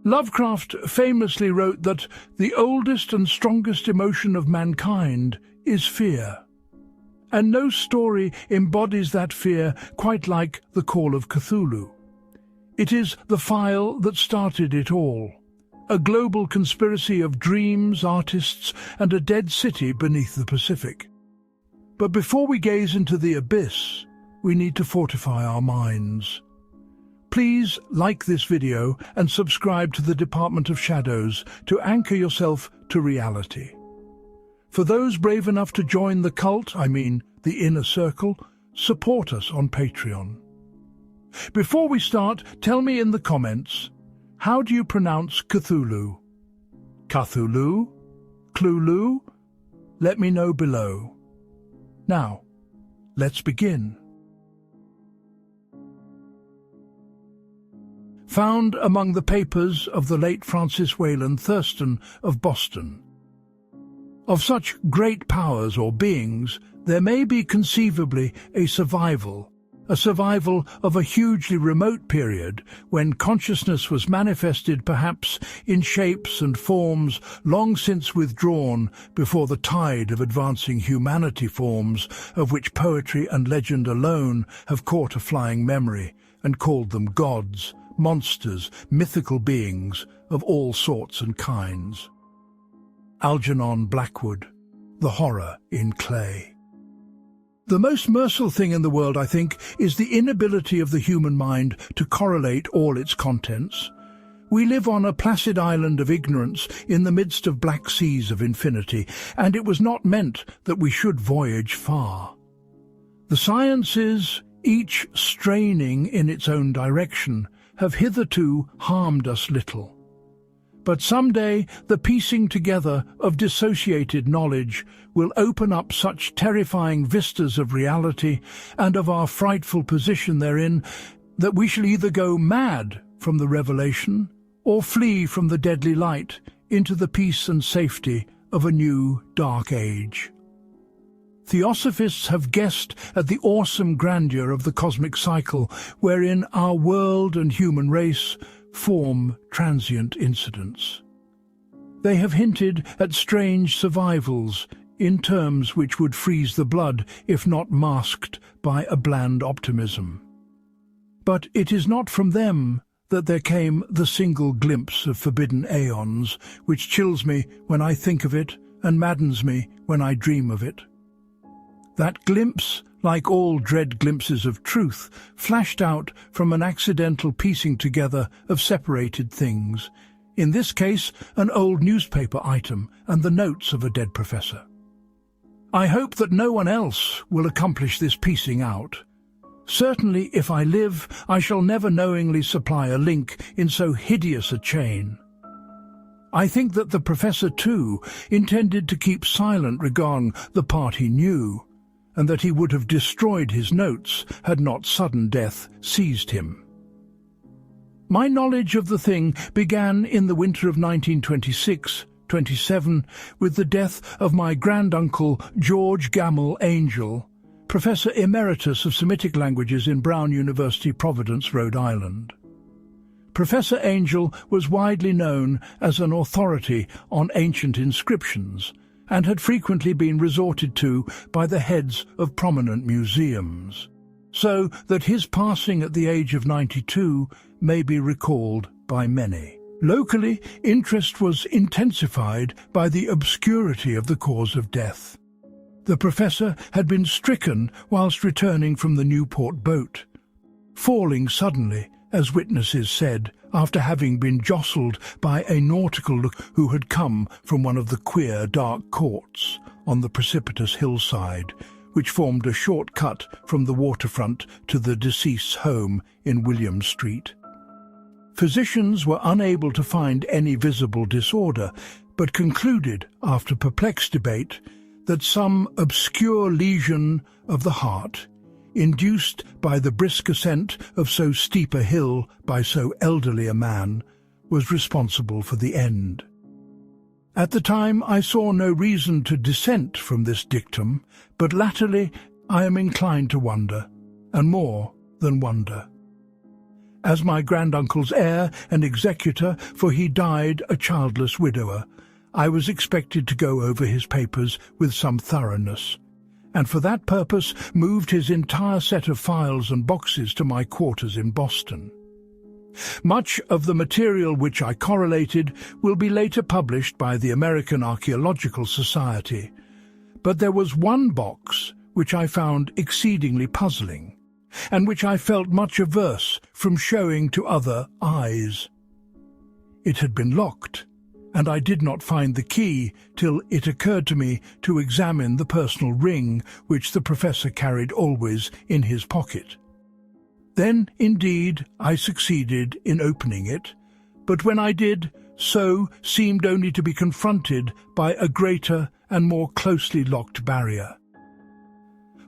Lovecraft famously wrote that the oldest and strongest emotion of mankind is fear. And no story embodies that fear quite like the Call of Cthulhu. It is the file that started it all, a global conspiracy of dreams, artists, and a dead city beneath the Pacific. But before we gaze into the abyss, we need to fortify our minds. Please like this video and subscribe to the Department of Shadows to anchor yourself to reality. For those brave enough to join the cult, the inner circle, support us on Patreon. Before we start, tell me in the comments, how do you pronounce Cthulhu? Cthulhu? Cthulhu? Let me know below. Now, let's begin. Found among the papers of the late Francis Wayland Thurston of Boston. Of such great powers or beings, there may be conceivably a survival of a hugely remote period when consciousness was manifested perhaps in shapes and forms long since withdrawn before the tide of advancing humanity forms of which poetry and legend alone have caught a flying memory and called them gods, monsters, mythical beings of all sorts and kinds. Algernon Blackwood, The Horror in Clay. The most merciful thing in the world, I think, is the inability of the human mind to correlate all its contents. We live on a placid island of ignorance in the midst of black seas of infinity, and it was not meant that we should voyage far. The sciences, each straining in its own direction, have hitherto harmed us little. But someday the piecing together of dissociated knowledge will open up such terrifying vistas of reality and of our frightful position therein that we shall either go mad from the revelation or flee from the deadly light into the peace and safety of a new dark age. Theosophists have guessed at the awesome grandeur of the cosmic cycle wherein our world and human race form transient incidents. They have hinted at strange survivals in terms which would freeze the blood if not masked by a bland optimism. But it is not from them that there came the single glimpse of forbidden aeons which chills me when I think of it and maddens me when I dream of it. That glimpse, like all dread glimpses of truth, flashed out from an accidental piecing together of separated things, in this case an old newspaper item and the notes of a dead professor. I hope that no one else will accomplish this piecing out. Certainly, if I live, I shall never knowingly supply a link in so hideous a chain. I think that the professor, too, intended to keep silent regarding the part he knew, and that he would have destroyed his notes had not sudden death seized him. My knowledge of the thing began in the winter of 1926-27 with the death of my granduncle George Gammell Angel, Professor Emeritus of Semitic Languages in Brown University, Providence, Rhode Island. Professor Angel was widely known as an authority on ancient inscriptions, and had frequently been resorted to by the heads of prominent museums, so that his passing at the age of 92 may be recalled by many. Locally, interest was intensified by the obscurity of the cause of death. The professor had been stricken whilst returning from the Newport boat, falling suddenly, as witnesses said, after having been jostled by a nautical look who had come from one of the queer dark courts on the precipitous hillside, which formed a short cut from the waterfront to the deceased's home in William Street. Physicians were unable to find any visible disorder, but concluded, after perplexed debate, that some obscure lesion of the heart, induced by the brisk ascent of so steep a hill by so elderly a man, was responsible for the end. At the time I saw no reason to dissent from this dictum, but latterly I am inclined to wonder, and more than wonder. As my granduncle's heir and executor, for he died a childless widower, I was expected to go over his papers with some thoroughness, and for that purpose moved his entire set of files and boxes to my quarters in Boston. Much of the material which I correlated will be later published by the American Archaeological Society, but there was one box which I found exceedingly puzzling, and which I felt much averse from showing to other eyes. It had been locked, and I did not find the key till it occurred to me to examine the personal ring which the professor carried always in his pocket. Then, indeed, I succeeded in opening it, but when I did, so seemed only to be confronted by a greater and more closely locked barrier.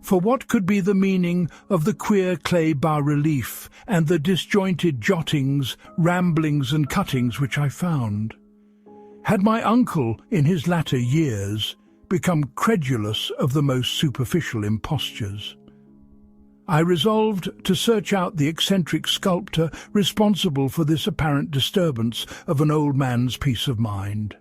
For what could be the meaning of the queer clay bas-relief and the disjointed jottings, ramblings and cuttings which I found? Had my uncle, in his latter years, become credulous of the most superficial impostures? I resolved to search out the eccentric sculptor responsible for this apparent disturbance of an old man's peace of mind.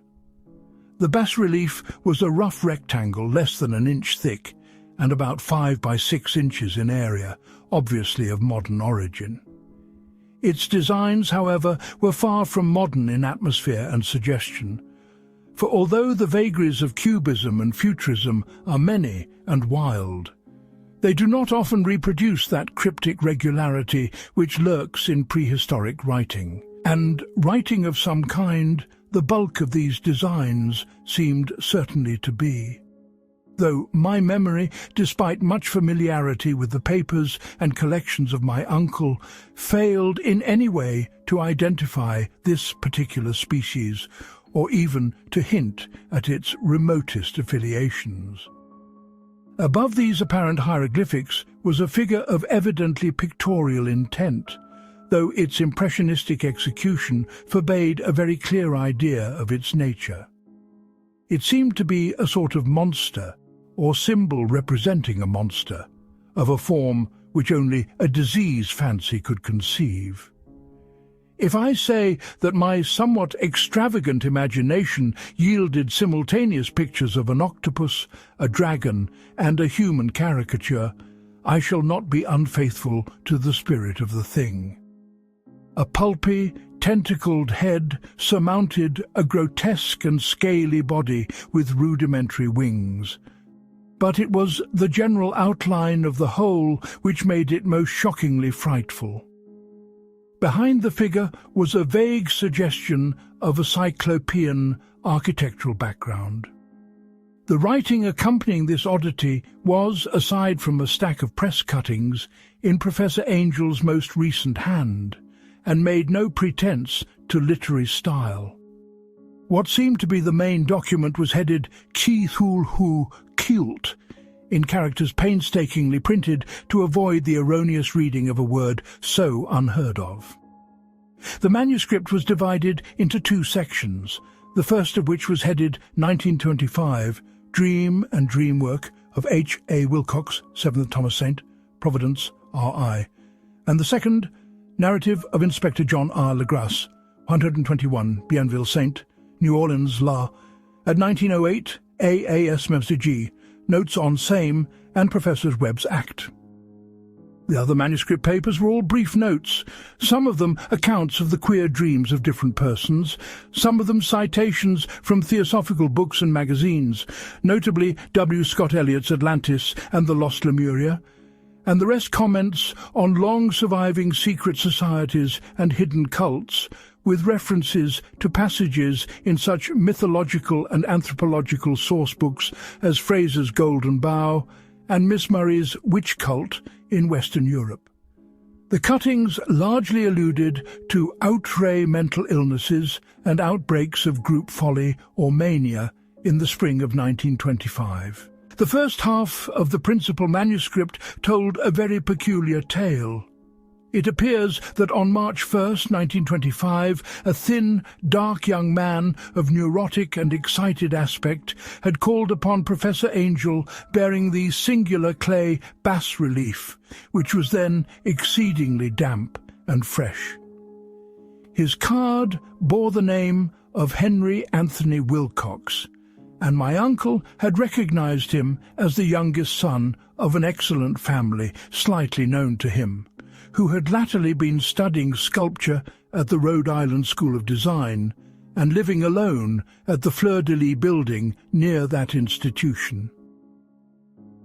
The bas-relief was a rough rectangle less than an inch thick and about 5 by 6 inches in area, obviously of modern origin. Its designs, however, were far from modern in atmosphere and suggestion, for although the vagaries of cubism and futurism are many and wild, they do not often reproduce that cryptic regularity which lurks in prehistoric writing. And writing of some kind, the bulk of these designs seemed certainly to be. Though my memory, despite much familiarity with the papers and collections of my uncle, failed in any way to identify this particular species, or even to hint at its remotest affiliations. Above these apparent hieroglyphics was a figure of evidently pictorial intent, though its impressionistic execution forbade a very clear idea of its nature. It seemed to be a sort of monster, or symbol representing a monster, of a form which only a diseased fancy could conceive. If I say that my somewhat extravagant imagination yielded simultaneous pictures of an octopus, a dragon, and a human caricature, I shall not be unfaithful to the spirit of the thing. A pulpy, tentacled head surmounted a grotesque and scaly body with rudimentary wings. But it was the general outline of the whole which made it most shockingly frightful. Behind the figure was a vague suggestion of a cyclopean architectural background. The writing accompanying this oddity was, aside from a stack of press cuttings, in Professor Angel's most recent hand, and made no pretense to literary style. What seemed to be the main document was headed Cthulhu Cult, in characters painstakingly printed to avoid the erroneous reading of a word so unheard of. The manuscript was divided into 2 sections, the first of which was headed 1925, Dream and Dreamwork of H. A. Wilcox, 7th Thomas Saint, Providence, R.I., and the second, Narrative of Inspector John R. Legrasse, 121 Bienville Saint, New Orleans, La, at 1908, A.A.S. Memster G., Notes on Same, and Professor Webb's Act. The other manuscript papers were all brief notes, some of them accounts of the queer dreams of different persons, some of them citations from theosophical books and magazines, notably W. Scott Eliot's Atlantis and the Lost Lemuria, and the rest comments on long-surviving secret societies and hidden cults, with references to passages in such mythological and anthropological sourcebooks as Fraser's Golden Bough and Miss Murray's Witch Cult in Western Europe. The cuttings largely alluded to outre mental illnesses and outbreaks of group folly or mania in the spring of 1925. The first half of the principal manuscript told a very peculiar tale. It appears that on March 1st, 1925, a thin, dark young man of neurotic and excited aspect had called upon Professor Angel bearing the singular clay bas-relief, which was then exceedingly damp and fresh. His card bore the name of Henry Anthony Wilcox, and my uncle had recognized him as the youngest son of an excellent family slightly known to him, who had latterly been studying sculpture at the Rhode Island School of Design and living alone at the Fleur-de-Lis building near that institution.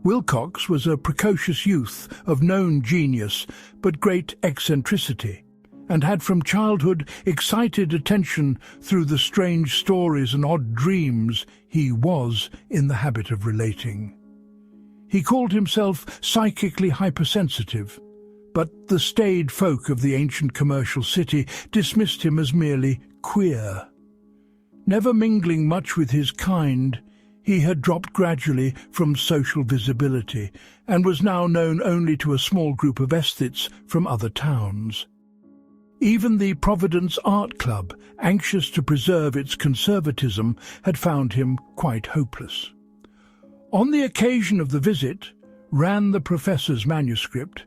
Wilcox was a precocious youth of known genius but great eccentricity, and had from childhood excited attention through the strange stories and odd dreams he was in the habit of relating. He called himself psychically hypersensitive, but the staid folk of the ancient commercial city dismissed him as merely queer. Never mingling much with his kind, he had dropped gradually from social visibility and was now known only to a small group of aesthetes from other towns. Even the Providence Art Club, anxious to preserve its conservatism, had found him quite hopeless. On the occasion of the visit, ran the professor's manuscript,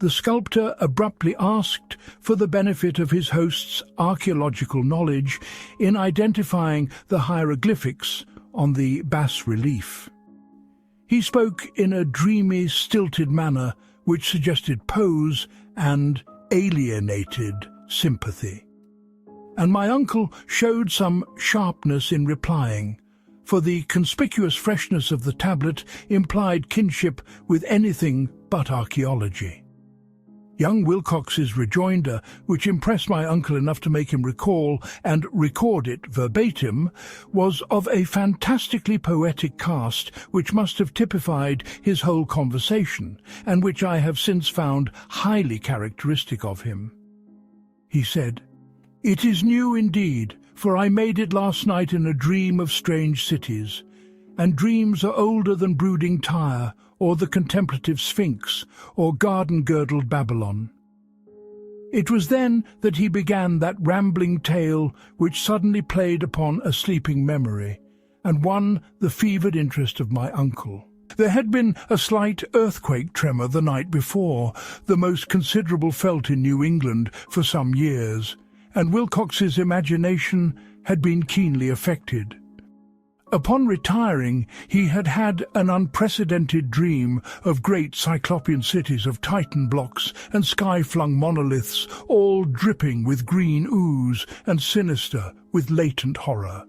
the sculptor abruptly asked for the benefit of his host's archaeological knowledge in identifying the hieroglyphics on the bas-relief. He spoke in a dreamy, stilted manner which suggested pose and alienated sympathy. And my uncle showed some sharpness in replying, for the conspicuous freshness of the tablet implied kinship with anything but archaeology. Young Wilcox's rejoinder, which impressed my uncle enough to make him recall and record it verbatim, was of a fantastically poetic cast which must have typified his whole conversation, and which I have since found highly characteristic of him. He said, "It is new indeed, for I made it last night in a dream of strange cities, and dreams are older than brooding Tyre, or the contemplative Sphinx, or garden-girdled Babylon." It was then that he began that rambling tale which suddenly played upon a sleeping memory, and won the fevered interest of my uncle. There had been a slight earthquake tremor the night before, the most considerable felt in New England for some years, and Wilcox's imagination had been keenly affected. Upon retiring, he had had an unprecedented dream of great cyclopean cities of Titan blocks and sky-flung monoliths, all dripping with green ooze and sinister with latent horror.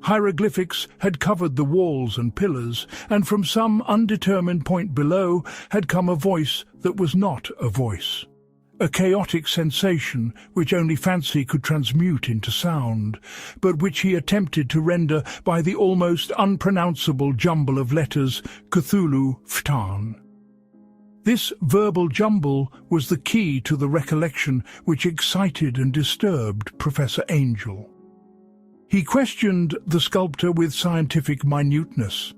Hieroglyphics had covered the walls and pillars, and from some undetermined point below had come a voice that was not a voice. A chaotic sensation which only fancy could transmute into sound, but which he attempted to render by the almost unpronounceable jumble of letters Cthulhu Ftan. This verbal jumble was the key to the recollection which excited and disturbed Professor Angel. He questioned the sculptor with scientific minuteness,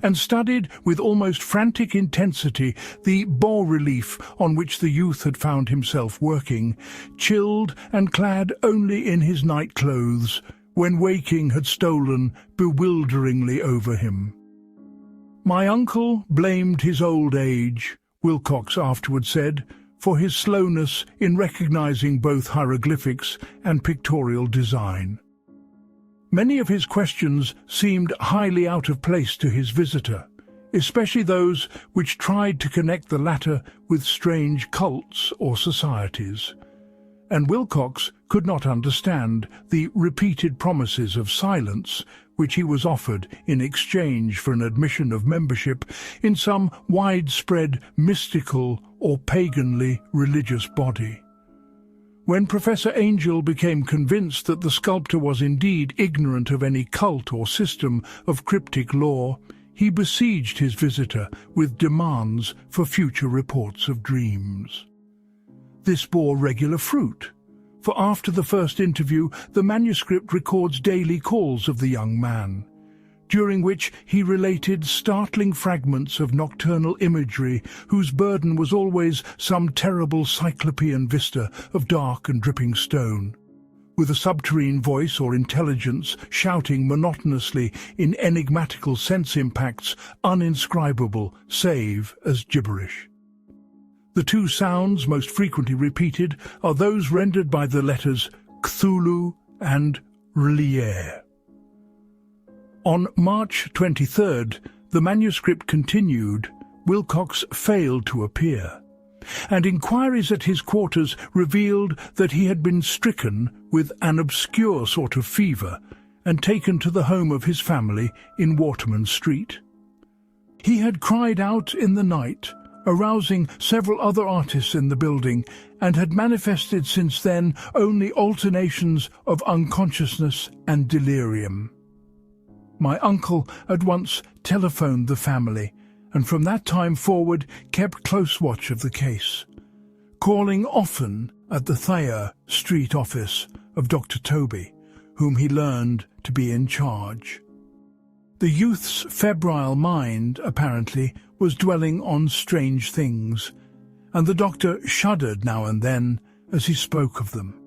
and studied with almost frantic intensity the bas-relief on which the youth had found himself working, chilled and clad only in his night clothes, when waking had stolen bewilderingly over him. My uncle blamed his old age, Wilcox afterward said, for his slowness in recognizing both hieroglyphics and pictorial design. Many of his questions seemed highly out of place to his visitor, especially those which tried to connect the latter with strange cults or societies. And Wilcox could not understand the repeated promises of silence which he was offered in exchange for an admission of membership in some widespread mystical or paganly religious body. When Professor Angel became convinced that the sculptor was indeed ignorant of any cult or system of cryptic lore, he besieged his visitor with demands for future reports of dreams. This bore regular fruit, for after the first interview the manuscript records daily calls of the young man, during which he related startling fragments of nocturnal imagery whose burden was always some terrible cyclopean vista of dark and dripping stone, with a subterranean voice or intelligence shouting monotonously in enigmatical sense impacts uninscribable save as gibberish. The two sounds most frequently repeated are those rendered by the letters Cthulhu and Relier. On March 23rd, the manuscript continued. Wilcox failed to appear, and inquiries at his quarters revealed that he had been stricken with an obscure sort of fever and taken to the home of his family in Waterman Street. He had cried out in the night, arousing several other artists in the building, and had manifested since then only alternations of unconsciousness and delirium. My uncle at once telephoned the family, and from that time forward kept close watch of the case, calling often at the Thayer Street office of Dr. Toby, whom he learned to be in charge. The youth's febrile mind, apparently, was dwelling on strange things, and the doctor shuddered now and then as he spoke of them.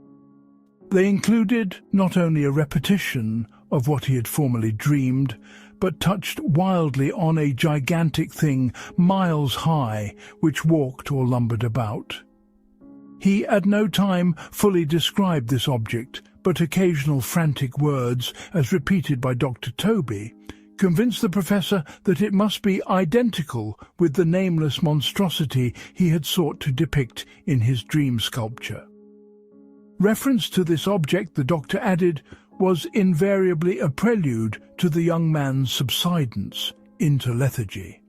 They included not only a repetition of what he had formerly dreamed, but touched wildly on a gigantic thing miles high which walked or lumbered about. He at no time fully described this object, but occasional frantic words, as repeated by Dr. Toby, convinced the professor that it must be identical with the nameless monstrosity he had sought to depict in his dream sculpture. Reference to this object, the doctor added, was invariably a prelude to the young man's subsidence into lethargy.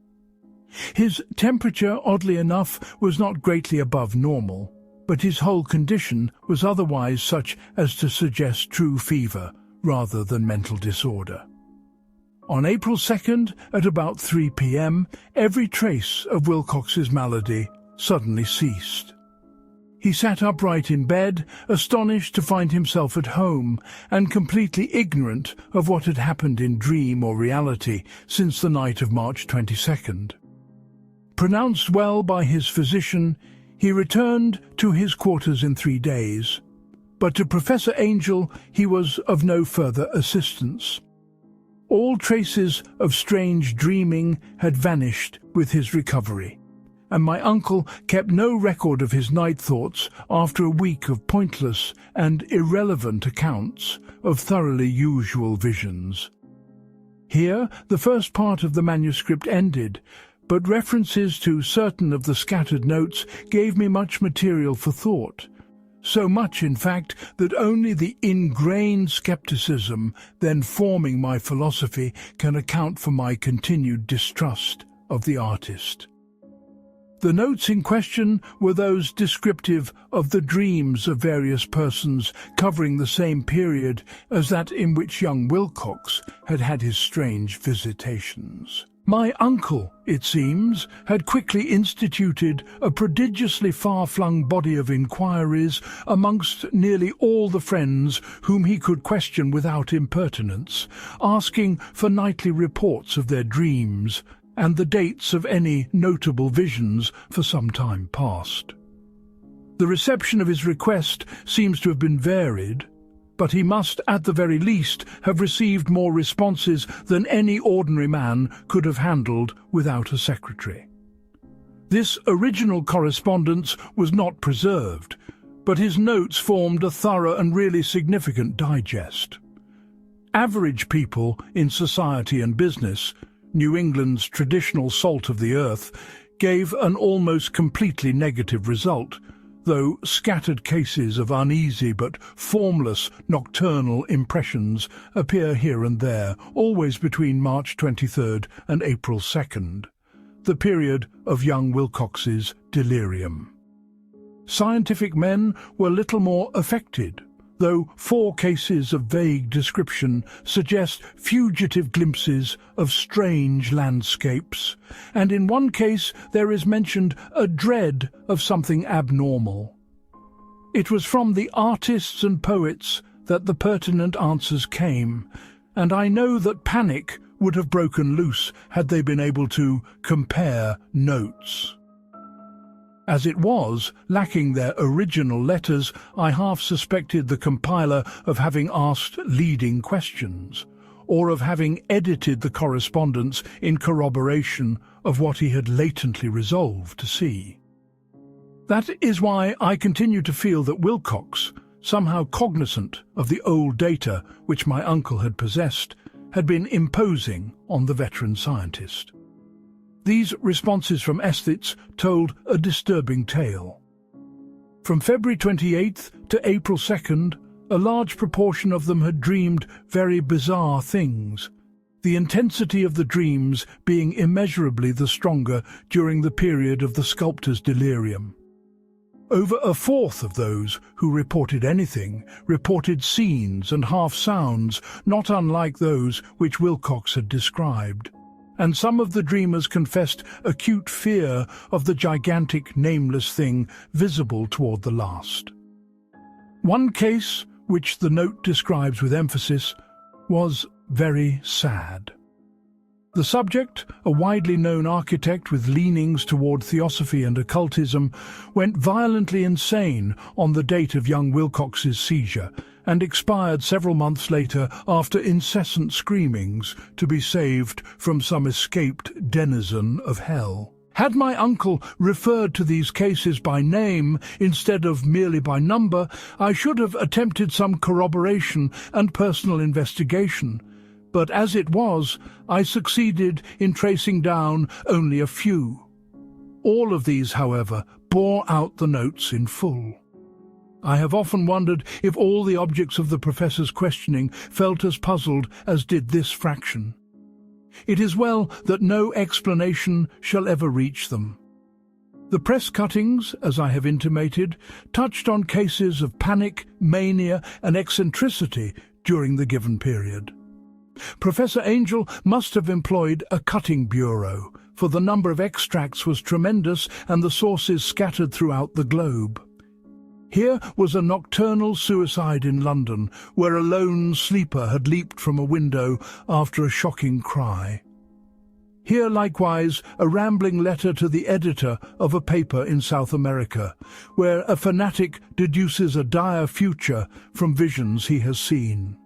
His temperature, oddly enough, was not greatly above normal, but his whole condition was otherwise such as to suggest true fever rather than mental disorder. On April 2nd, at about 3 p.m., every trace of Wilcox's malady suddenly ceased. He sat upright in bed, astonished to find himself at home, and completely ignorant of what had happened in dream or reality since the night of March 22nd. Pronounced well by his physician, he returned to his quarters in 3 days, but to Professor Angel he was of no further assistance. All traces of strange dreaming had vanished with his recovery, and my uncle kept no record of his night thoughts after a week of pointless and irrelevant accounts of thoroughly usual visions. Here the first part of the manuscript ended, but references to certain of the scattered notes gave me much material for thought. So much, in fact, that only the ingrained skepticism then forming my philosophy can account for my continued distrust of the artist. The notes in question were those descriptive of the dreams of various persons covering the same period as that in which young Wilcox had had his strange visitations. My uncle, it seems, had quickly instituted a prodigiously far-flung body of inquiries amongst nearly all the friends whom he could question without impertinence, asking for nightly reports of their dreams and the dates of any notable visions for some time past. The reception of his request seems to have been varied, but he must at the very least have received more responses than any ordinary man could have handled without a secretary. This original correspondence was not preserved, but his notes formed a thorough and really significant digest. Average people in society and business, New England's traditional salt of the earth, gave an almost completely negative result, though scattered cases of uneasy but formless nocturnal impressions appear here and there, always between March 23rd and April 2nd, the period of young Wilcox's delirium. Scientific men were little more affected, though 4 cases of vague description suggest fugitive glimpses of strange landscapes, and in one case there is mentioned a dread of something abnormal. It was from the artists and poets that the pertinent answers came, and I know that panic would have broken loose had they been able to compare notes. As it was, lacking their original letters, I half suspected the compiler of having asked leading questions, or of having edited the correspondence in corroboration of what he had latently resolved to see. That is why I continue to feel that Wilcox, somehow cognizant of the old data which my uncle had possessed, had been imposing on the veteran scientist. These responses from aesthetes told a disturbing tale. From February 28th to April 2nd, a large proportion of them had dreamed very bizarre things, the intensity of the dreams being immeasurably the stronger during the period of the sculptor's delirium. Over a fourth of those who reported anything reported scenes and half-sounds not unlike those which Wilcox had described, and some of the dreamers confessed acute fear of the gigantic nameless thing visible toward the last. One case, which the note describes with emphasis, was very sad. The subject, a widely known architect with leanings toward theosophy and occultism, went violently insane on the date of young Wilcox's seizure and expired several months later after incessant screamings to be saved from some escaped denizen of hell. Had my uncle referred to these cases by name instead of merely by number, I should have attempted some corroboration and personal investigation. But as it was, I succeeded in tracing down only a few. All of these, however, bore out the notes in full. I have often wondered if all the objects of the professor's questioning felt as puzzled as did this fraction. It is well that no explanation shall ever reach them. The press cuttings, as I have intimated, touched on cases of panic, mania, and eccentricity during the given period. Professor Angel must have employed a cutting bureau, for the number of extracts was tremendous and the sources scattered throughout the globe. Here was a nocturnal suicide in London, where a lone sleeper had leaped from a window after a shocking cry. Here, likewise, a rambling letter to the editor of a paper in South America, where a fanatic deduces a dire future from visions he has seen.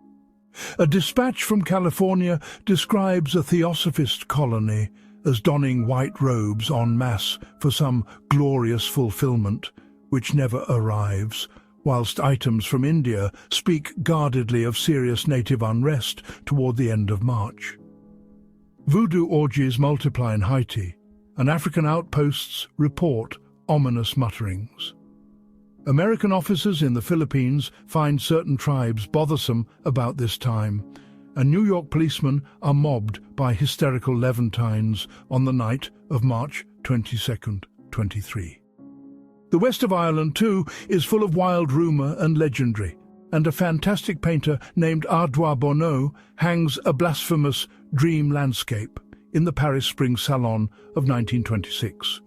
A dispatch from California describes a theosophist colony as donning white robes en masse for some glorious fulfillment, which never arrives, whilst items from India speak guardedly of serious native unrest toward the end of March. Voodoo orgies multiply in Haiti, and African outposts report ominous mutterings. American officers in the Philippines find certain tribes bothersome about this time, and New York policemen are mobbed by hysterical Levantines on the night of March 22nd, 23. The west of Ireland, too, is full of wild rumour and legendary, and a fantastic painter named Ardouin Bonneau hangs a blasphemous dream landscape in the Paris Spring Salon of 1926.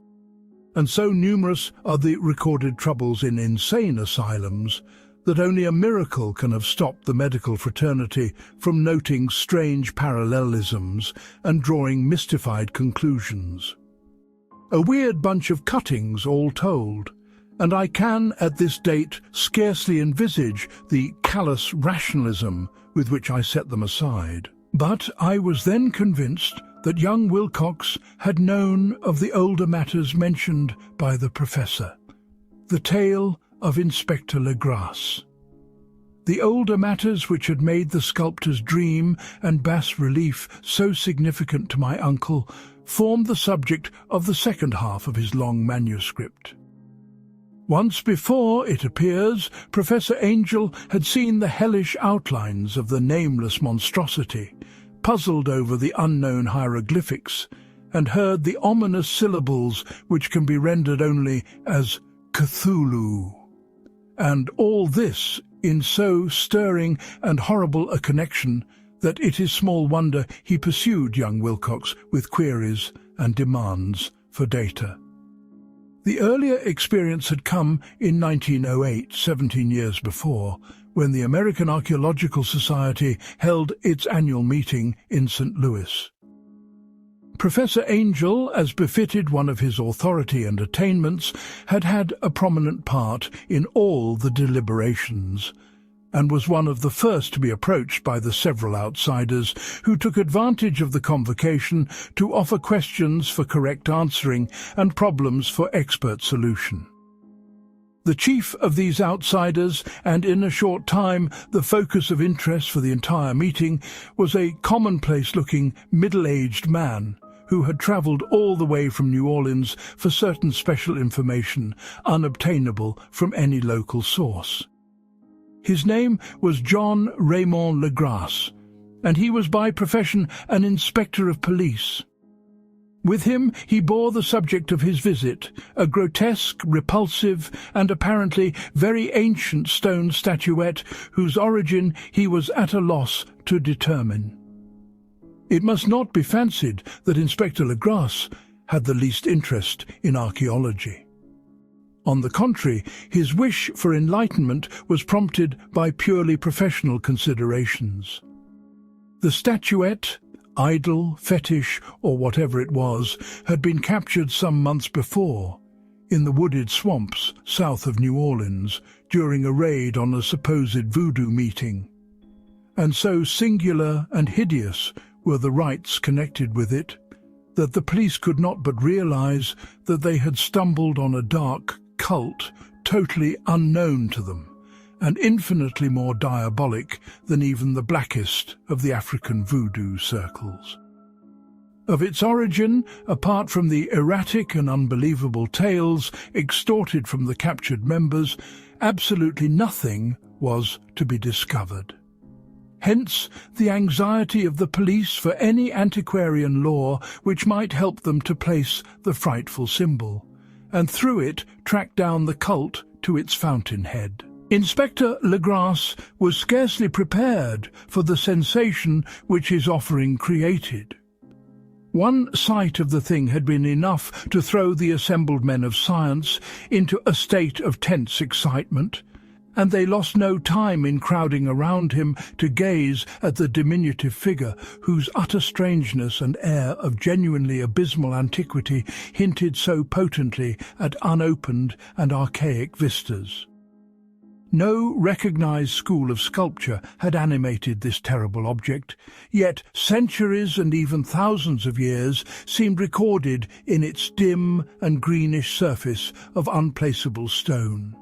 And so numerous are the recorded troubles in insane asylums that only a miracle can have stopped the medical fraternity from noting strange parallelisms and drawing mystified conclusions. A weird bunch of cuttings all told, and I can, at this date, scarcely envisage the callous rationalism with which I set them aside. But I was then convinced that young Wilcox had known of the older matters mentioned by the professor, the tale of Inspector Legrasse. The older matters which had made the sculptor's dream and bas-relief so significant to my uncle formed the subject of the second half of his long manuscript. Once before, it appears, Professor Angel had seen the hellish outlines of the nameless monstrosity, puzzled over the unknown hieroglyphics, and heard the ominous syllables which can be rendered only as Cthulhu. And all this in so stirring and horrible a connection that it is small wonder he pursued young Wilcox with queries and demands for data. The earlier experience had come in 1908, 17 years before, when the American Archaeological Society held its annual meeting in St. Louis. Professor Angel, as befitted one of his authority and attainments, had had a prominent part in all the deliberations, and was one of the first to be approached by the several outsiders who took advantage of the convocation to offer questions for correct answering and problems for expert solution. The chief of these outsiders, and in a short time the focus of interest for the entire meeting, was a commonplace-looking, middle-aged man who had travelled all the way from New Orleans for certain special information unobtainable from any local source. His name was John Raymond Legrasse, and he was by profession an inspector of police. With him he bore the subject of his visit, a grotesque, repulsive, and apparently very ancient stone statuette whose origin he was at a loss to determine. It must not be fancied that Inspector Legrasse had the least interest in archaeology. On the contrary, his wish for enlightenment was prompted by purely professional considerations. The statuette, idol, fetish, or whatever it was, had been captured some months before, in the wooded swamps south of New Orleans, during a raid on a supposed voodoo meeting. And so singular and hideous were the rites connected with it, that the police could not but realize that they had stumbled on a dark cult totally unknown to them, and infinitely more diabolic than even the blackest of the African voodoo circles. Of its origin, apart from the erratic and unbelievable tales extorted from the captured members, absolutely nothing was to be discovered. Hence the anxiety of the police for any antiquarian lore which might help them to place the frightful symbol, and through it track down the cult to its fountainhead. Inspector Legrasse was scarcely prepared for the sensation which his offering created. One sight of the thing had been enough to throw the assembled men of science into a state of tense excitement, and they lost no time in crowding around him to gaze at the diminutive figure whose utter strangeness and air of genuinely abysmal antiquity hinted so potently at unopened and archaic vistas. No recognized school of sculpture had animated this terrible object, yet centuries and even thousands of years seemed recorded in its dim and greenish surface of unplaceable stone.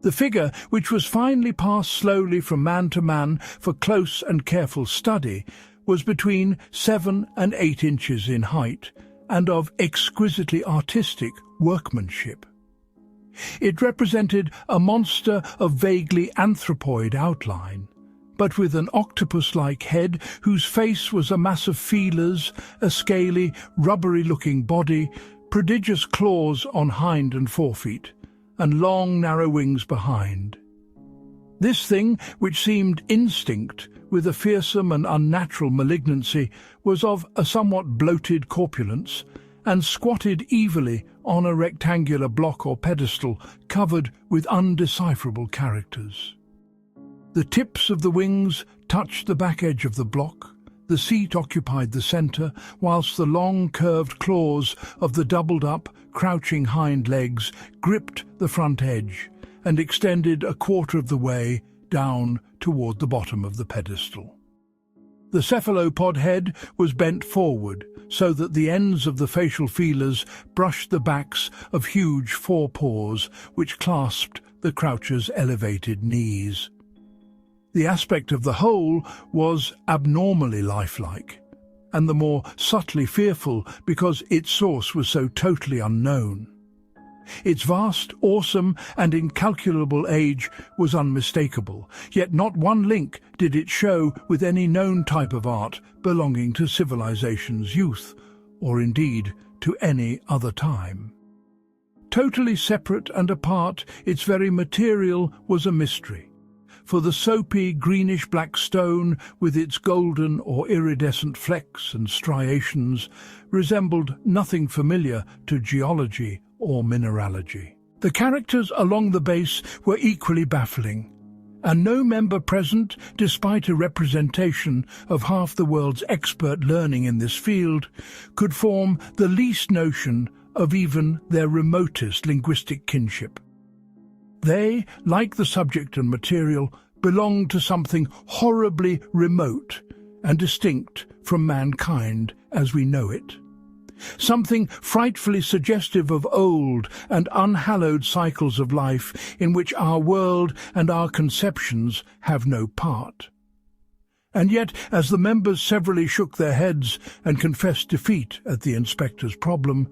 The figure, which was finally passed slowly from man to man for close and careful study, was between 7 and 8 inches in height and of exquisitely artistic workmanship. It represented a monster of vaguely anthropoid outline, but with an octopus-like head whose face was a mass of feelers, a scaly, rubbery-looking body, prodigious claws on hind and forefeet, and long, narrow wings behind. This thing, which seemed instinct with a fearsome and unnatural malignancy, was of a somewhat bloated corpulence, and squatted evilly on a rectangular block or pedestal covered with undecipherable characters. The tips of the wings touched the back edge of the block, the seat occupied the centre, whilst the long curved claws of the doubled-up, crouching hind legs gripped the front edge and extended a quarter of the way down toward the bottom of the pedestal. The cephalopod head was bent forward so that the ends of the facial feelers brushed the backs of huge forepaws which clasped the croucher's elevated knees. The aspect of the whole was abnormally lifelike, and the more subtly fearful because its source was so totally unknown. Its vast, awesome, and incalculable age was unmistakable, yet not one link did it show with any known type of art belonging to civilization's youth, or indeed to any other time. Totally separate and apart, its very material was a mystery, for the soapy greenish-black stone with its golden or iridescent flecks and striations resembled nothing familiar to geology or mineralogy. The characters along the base were equally baffling, and no member present, despite a representation of half the world's expert learning in this field, could form the least notion of even their remotest linguistic kinship. They, like the subject and material, belonged to something horribly remote and distinct from mankind as we know it. something frightfully suggestive of old and unhallowed cycles of life in which our world and our conceptions have no part. And yet, as the members severally shook their heads and confessed defeat at the inspector's problem,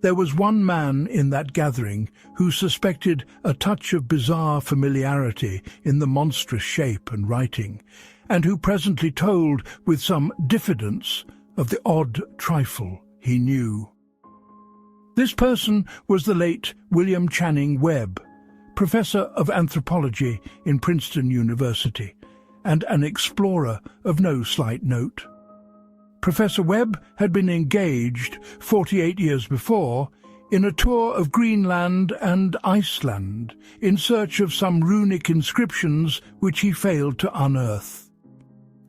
there was one man in that gathering who suspected a touch of bizarre familiarity in the monstrous shape and writing, and who presently told with some diffidence of the odd trifle he knew. This person was the late William Channing Webb, professor of anthropology in Princeton University, and an explorer of no slight note. Professor Webb had been engaged 48 years before in a tour of Greenland and Iceland in search of some runic inscriptions which he failed to unearth.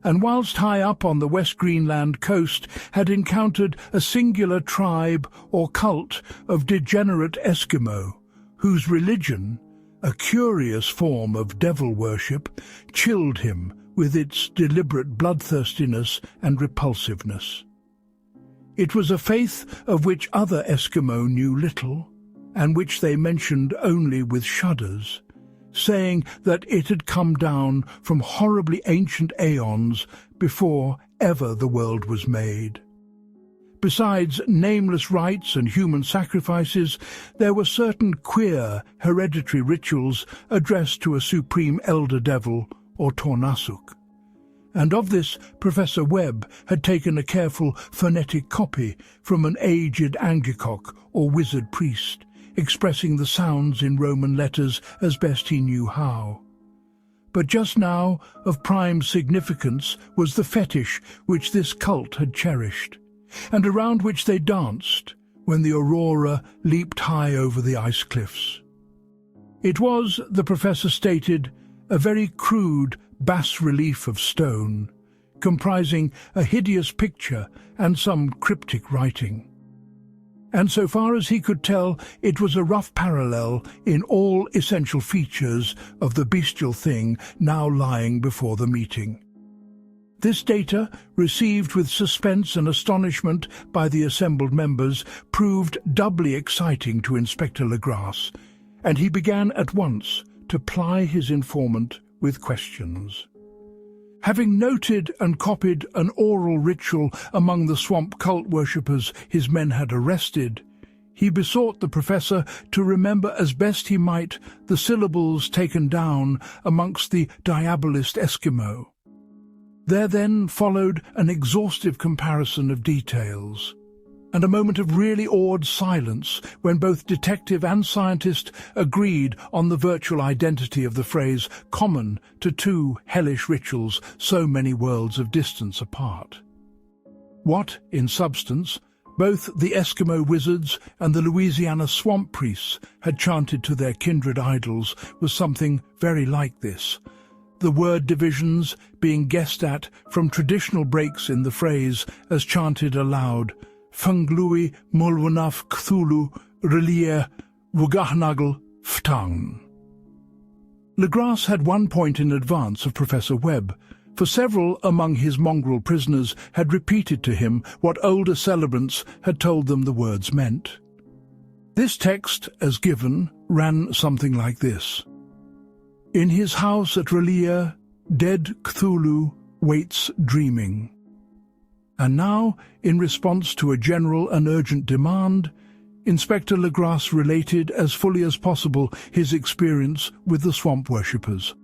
And whilst high up on the West Greenland coast had encountered a singular tribe or cult of degenerate Eskimo, whose religion, a curious form of devil worship, chilled him with its deliberate bloodthirstiness and repulsiveness. It was a faith of which other Eskimo knew little, and which they mentioned only with shudders, saying that it had come down from horribly ancient aeons before ever the world was made. Besides nameless rites and human sacrifices, there were certain queer hereditary rituals addressed to a supreme elder devil or Tornasuk. And of this Professor Webb had taken a careful phonetic copy from an aged Angekok or wizard priest, expressing the sounds in Roman letters as best he knew how. But just now, of prime significance was the fetish which this cult had cherished, and around which they danced when the aurora leaped high over the ice cliffs. It was, the professor stated, a very crude bas-relief of stone, comprising a hideous picture and some cryptic writing. And so far as he could tell, it was a rough parallel in all essential features of the bestial thing now lying before the meeting. This data, received with suspense and astonishment by the assembled members, proved doubly exciting to Inspector Legrasse, and he began at once to ply his informant with questions. Having noted and copied an oral ritual among the swamp cult worshippers his men had arrested, he besought the professor to remember as best he might the syllables taken down amongst the diabolist Eskimo. There then followed an exhaustive comparison of details, and a moment of really awed silence when both detective and scientist agreed on the virtual identity of the phrase common to two hellish rituals so many worlds of distance apart. What, in substance, both the Eskimo wizards and the Louisiana swamp priests had chanted to their kindred idols was something very like this, the word divisions being guessed at from traditional breaks in the phrase as chanted aloud, Funglui mulwanaf Cthulhu relia wugahnagel ftang. Legrasse had 1 point in advance of Professor Webb, for several among his mongrel prisoners had repeated to him what older celebrants had told them the words meant. This text, as given, ran something like this. In his house at Relia, dead Cthulhu waits dreaming. And now, in response to a general and urgent demand, Inspector Legrasse related as fully as possible his experience with the swamp worshippers,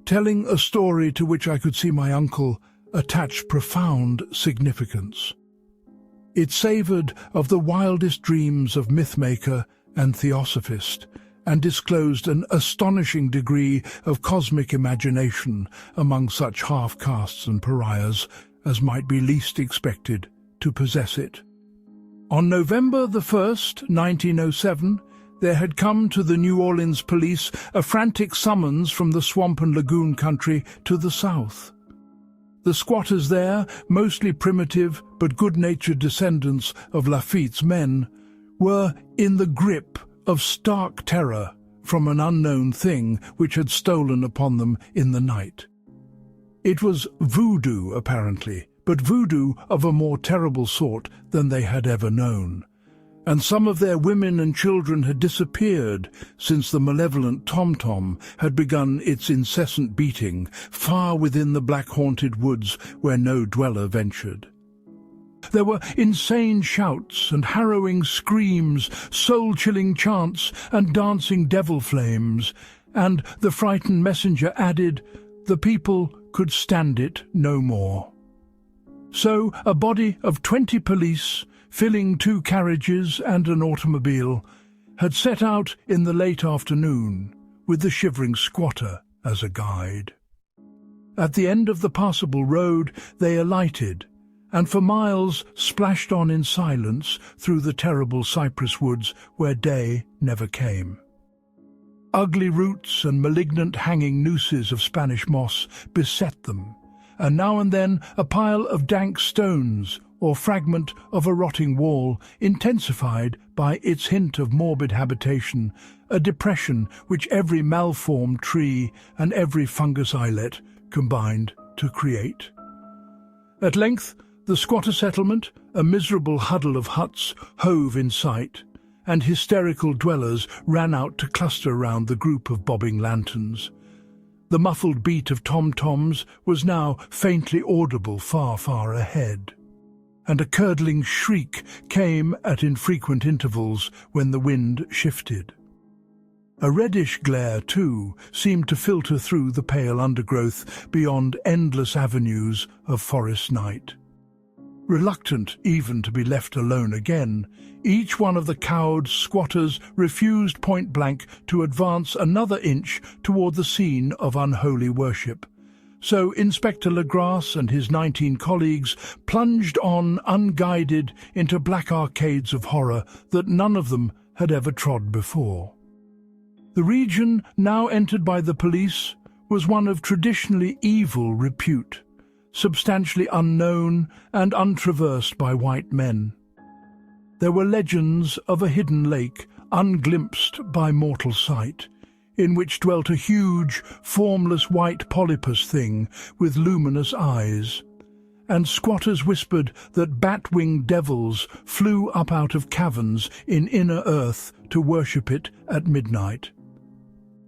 telling a story to which I could see my uncle attach profound significance. It savoured of the wildest dreams of mythmaker and theosophist, and disclosed an astonishing degree of cosmic imagination among such half-castes and pariahs as might be least expected to possess it. On November the 1st, 1907, there had come to the New Orleans police a frantic summons from the swamp and lagoon country to the south. The squatters there, mostly primitive but good-natured descendants of Lafitte's men, were in the grip of stark terror from an unknown thing which had stolen upon them in the night. It was voodoo, apparently, but voodoo of a more terrible sort than they had ever known. And some of their women and children had disappeared since the malevolent tom-tom had begun its incessant beating far within the black-haunted woods where no dweller ventured. There were insane shouts and harrowing screams, soul-chilling chants and dancing devil flames, and the frightened messenger added, the people could stand it no more. So a body of 20 police, filling 2 carriages and an automobile, had set out in the late afternoon, with the shivering squatter as a guide. At the end of the passable road they alighted, and for miles splashed on in silence through the terrible cypress woods where day never came. Ugly roots and malignant hanging nooses of Spanish moss beset them, and now and then a pile of dank stones or fragment of a rotting wall, intensified by its hint of morbid habitation, a depression which every malformed tree and every fungus islet combined to create. At length, the squatter settlement, a miserable huddle of huts, hove in sight, and hysterical dwellers ran out to cluster round the group of bobbing lanterns. The muffled beat of tom-toms was now faintly audible far, far ahead, and a curdling shriek came at infrequent intervals when the wind shifted. A reddish glare, too, seemed to filter through the pale undergrowth beyond endless avenues of forest night. Reluctant even to be left alone again, each one of the cowed squatters refused point-blank to advance another inch toward the scene of unholy worship. So Inspector Legrasse and his 19 colleagues plunged on unguided into black arcades of horror that none of them had ever trod before. The region now entered by the police was one of traditionally evil repute, substantially unknown and untraversed by white men. There were legends of a hidden lake unglimpsed by mortal sight, in which dwelt a huge, formless white polypus thing with luminous eyes, and squatters whispered that bat-winged devils flew up out of caverns in inner earth to worship it at midnight.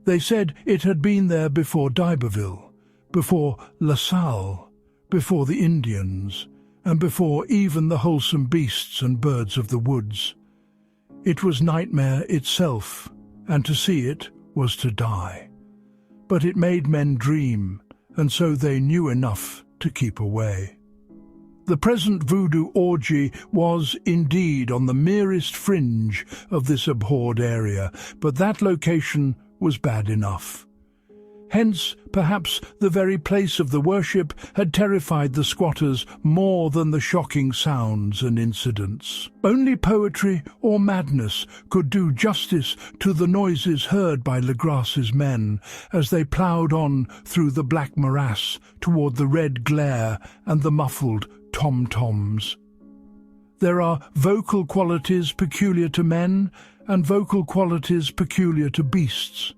They said it had been there before d'Iberville, before La Salle, before the Indians, and before even the wholesome beasts and birds of the woods. It was nightmare itself, and to see it was to die. But it made men dream, and so they knew enough to keep away. The present voodoo orgy was indeed on the merest fringe of this abhorred area, but that location was bad enough. Hence, perhaps the very place of the worship had terrified the squatters more than the shocking sounds and incidents. Only poetry or madness could do justice to the noises heard by Legrasse's men as they ploughed on through the black morass toward the red glare and the muffled tom-toms. There are vocal qualities peculiar to men and vocal qualities peculiar to beasts,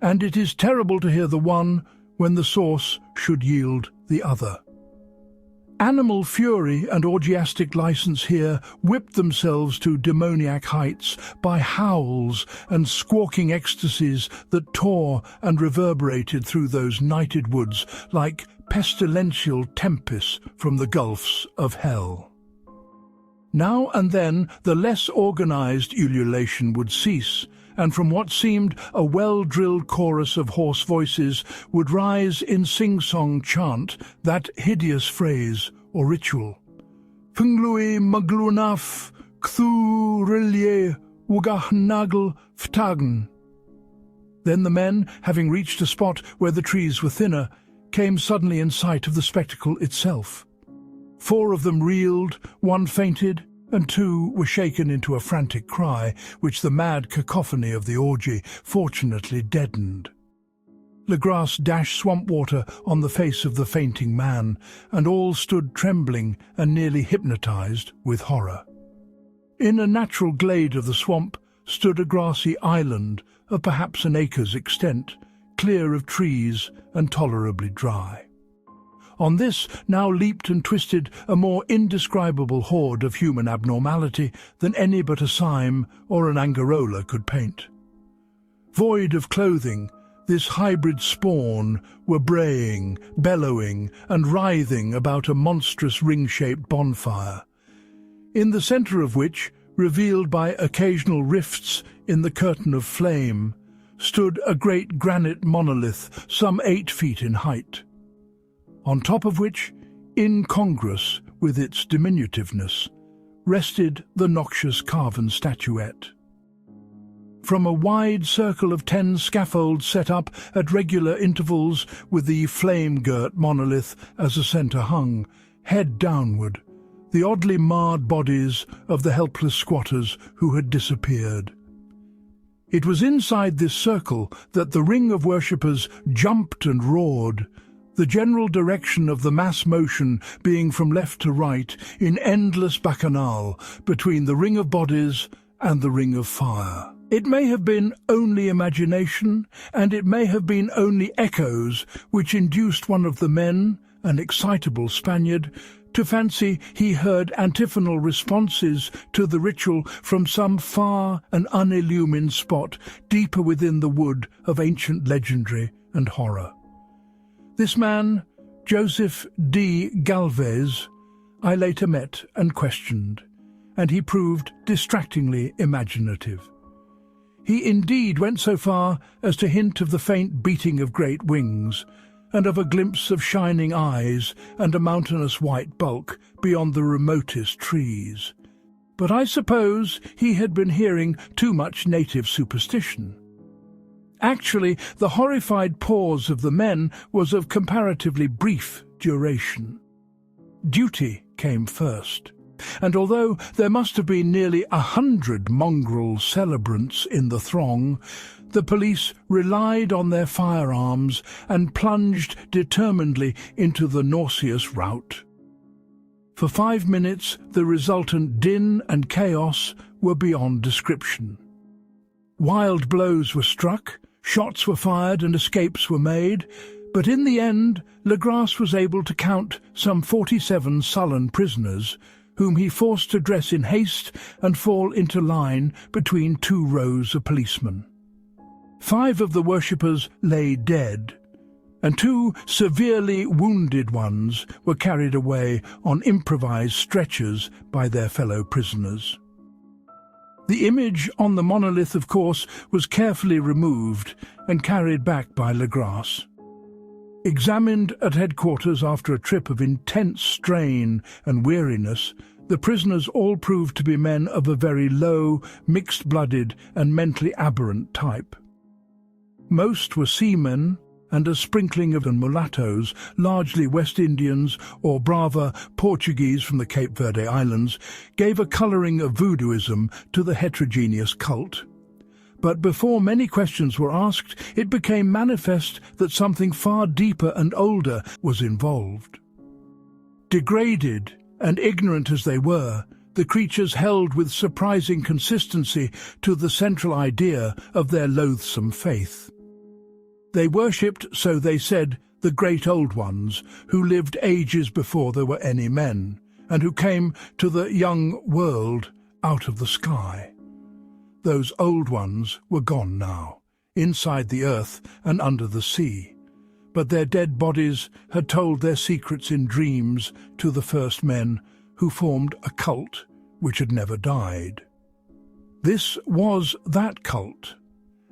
and it is terrible to hear the one when the source should yield the other. Animal fury and orgiastic license here whipped themselves to demoniac heights by howls and squawking ecstasies that tore and reverberated through those nighted woods like pestilential tempests from the gulfs of hell. Now and then the less organized ululation would cease, and from what seemed a well-drilled chorus of hoarse voices would rise in sing-song chant that hideous phrase or ritual. Funglui maglunaf Cthulhu Wugahnagel Ftagen. Then the men, having reached a spot where the trees were thinner, came suddenly in sight of the spectacle itself. 4 of them reeled, 1 fainted, and 2 were shaken into a frantic cry, which the mad cacophony of the orgy fortunately deadened. Legrasse dashed swamp water on the face of the fainting man, and all stood trembling and nearly hypnotized with horror. In a natural glade of the swamp stood a grassy island of perhaps an acre's extent, clear of trees and tolerably dry. On this now leaped and twisted a more indescribable horde of human abnormality than any but a Sime or an Angarola could paint. Void of clothing, this hybrid spawn were braying, bellowing, and writhing about a monstrous ring-shaped bonfire, in the centre of which, revealed by occasional rifts in the curtain of flame, stood a great granite monolith some 8 feet in height, on top of which, incongruous with its diminutiveness, rested the noxious carven statuette. From a wide circle of 10 scaffolds set up at regular intervals with the flame-girt monolith as a centre hung, head downward, the oddly marred bodies of the helpless squatters who had disappeared. It was inside this circle that the ring of worshippers jumped and roared, the general direction of the mass motion being from left to right in endless bacchanal between the ring of bodies and the ring of fire. It may have been only imagination, and it may have been only echoes which induced one of the men, an excitable Spaniard, to fancy he heard antiphonal responses to the ritual from some far and unillumined spot deeper within the wood of ancient legendary and horror. This man, Joseph D. Galvez, I later met and questioned, and he proved distractingly imaginative. He indeed went so far as to hint of the faint beating of great wings, and of a glimpse of shining eyes and a mountainous white bulk beyond the remotest trees. But I suppose he had been hearing too much native superstition. Actually, the horrified pause of the men was of comparatively brief duration. Duty came first, and although there must have been nearly 100 mongrel celebrants in the throng, the police relied on their firearms and plunged determinedly into the nauseous rout. For 5 minutes, the resultant din and chaos were beyond description. Wild blows were struck, shots were fired and escapes were made, but in the end, Legras was able to count some 47 sullen prisoners, whom he forced to dress in haste and fall into line between 2 rows of policemen. 5 of the worshippers lay dead, and 2 severely wounded ones were carried away on improvised stretchers by their fellow prisoners. The image on the monolith, of course, was carefully removed and carried back by Legras. Examined at headquarters after a trip of intense strain and weariness, the prisoners all proved to be men of a very low, mixed-blooded and mentally aberrant type. Most were seamen, and a sprinkling of mulattoes, largely West Indians or Brava Portuguese from the Cape Verde Islands, gave a colouring of voodooism to the heterogeneous cult. But before many questions were asked, it became manifest that something far deeper and older was involved. Degraded and ignorant as they were, the creatures held with surprising consistency to the central idea of their loathsome faith. They worshipped, so they said, the great old ones, who lived ages before there were any men, and who came to the young world out of the sky. Those old ones were gone now, inside the earth and under the sea, but their dead bodies had told their secrets in dreams to the first men who formed a cult which had never died. This was that cult,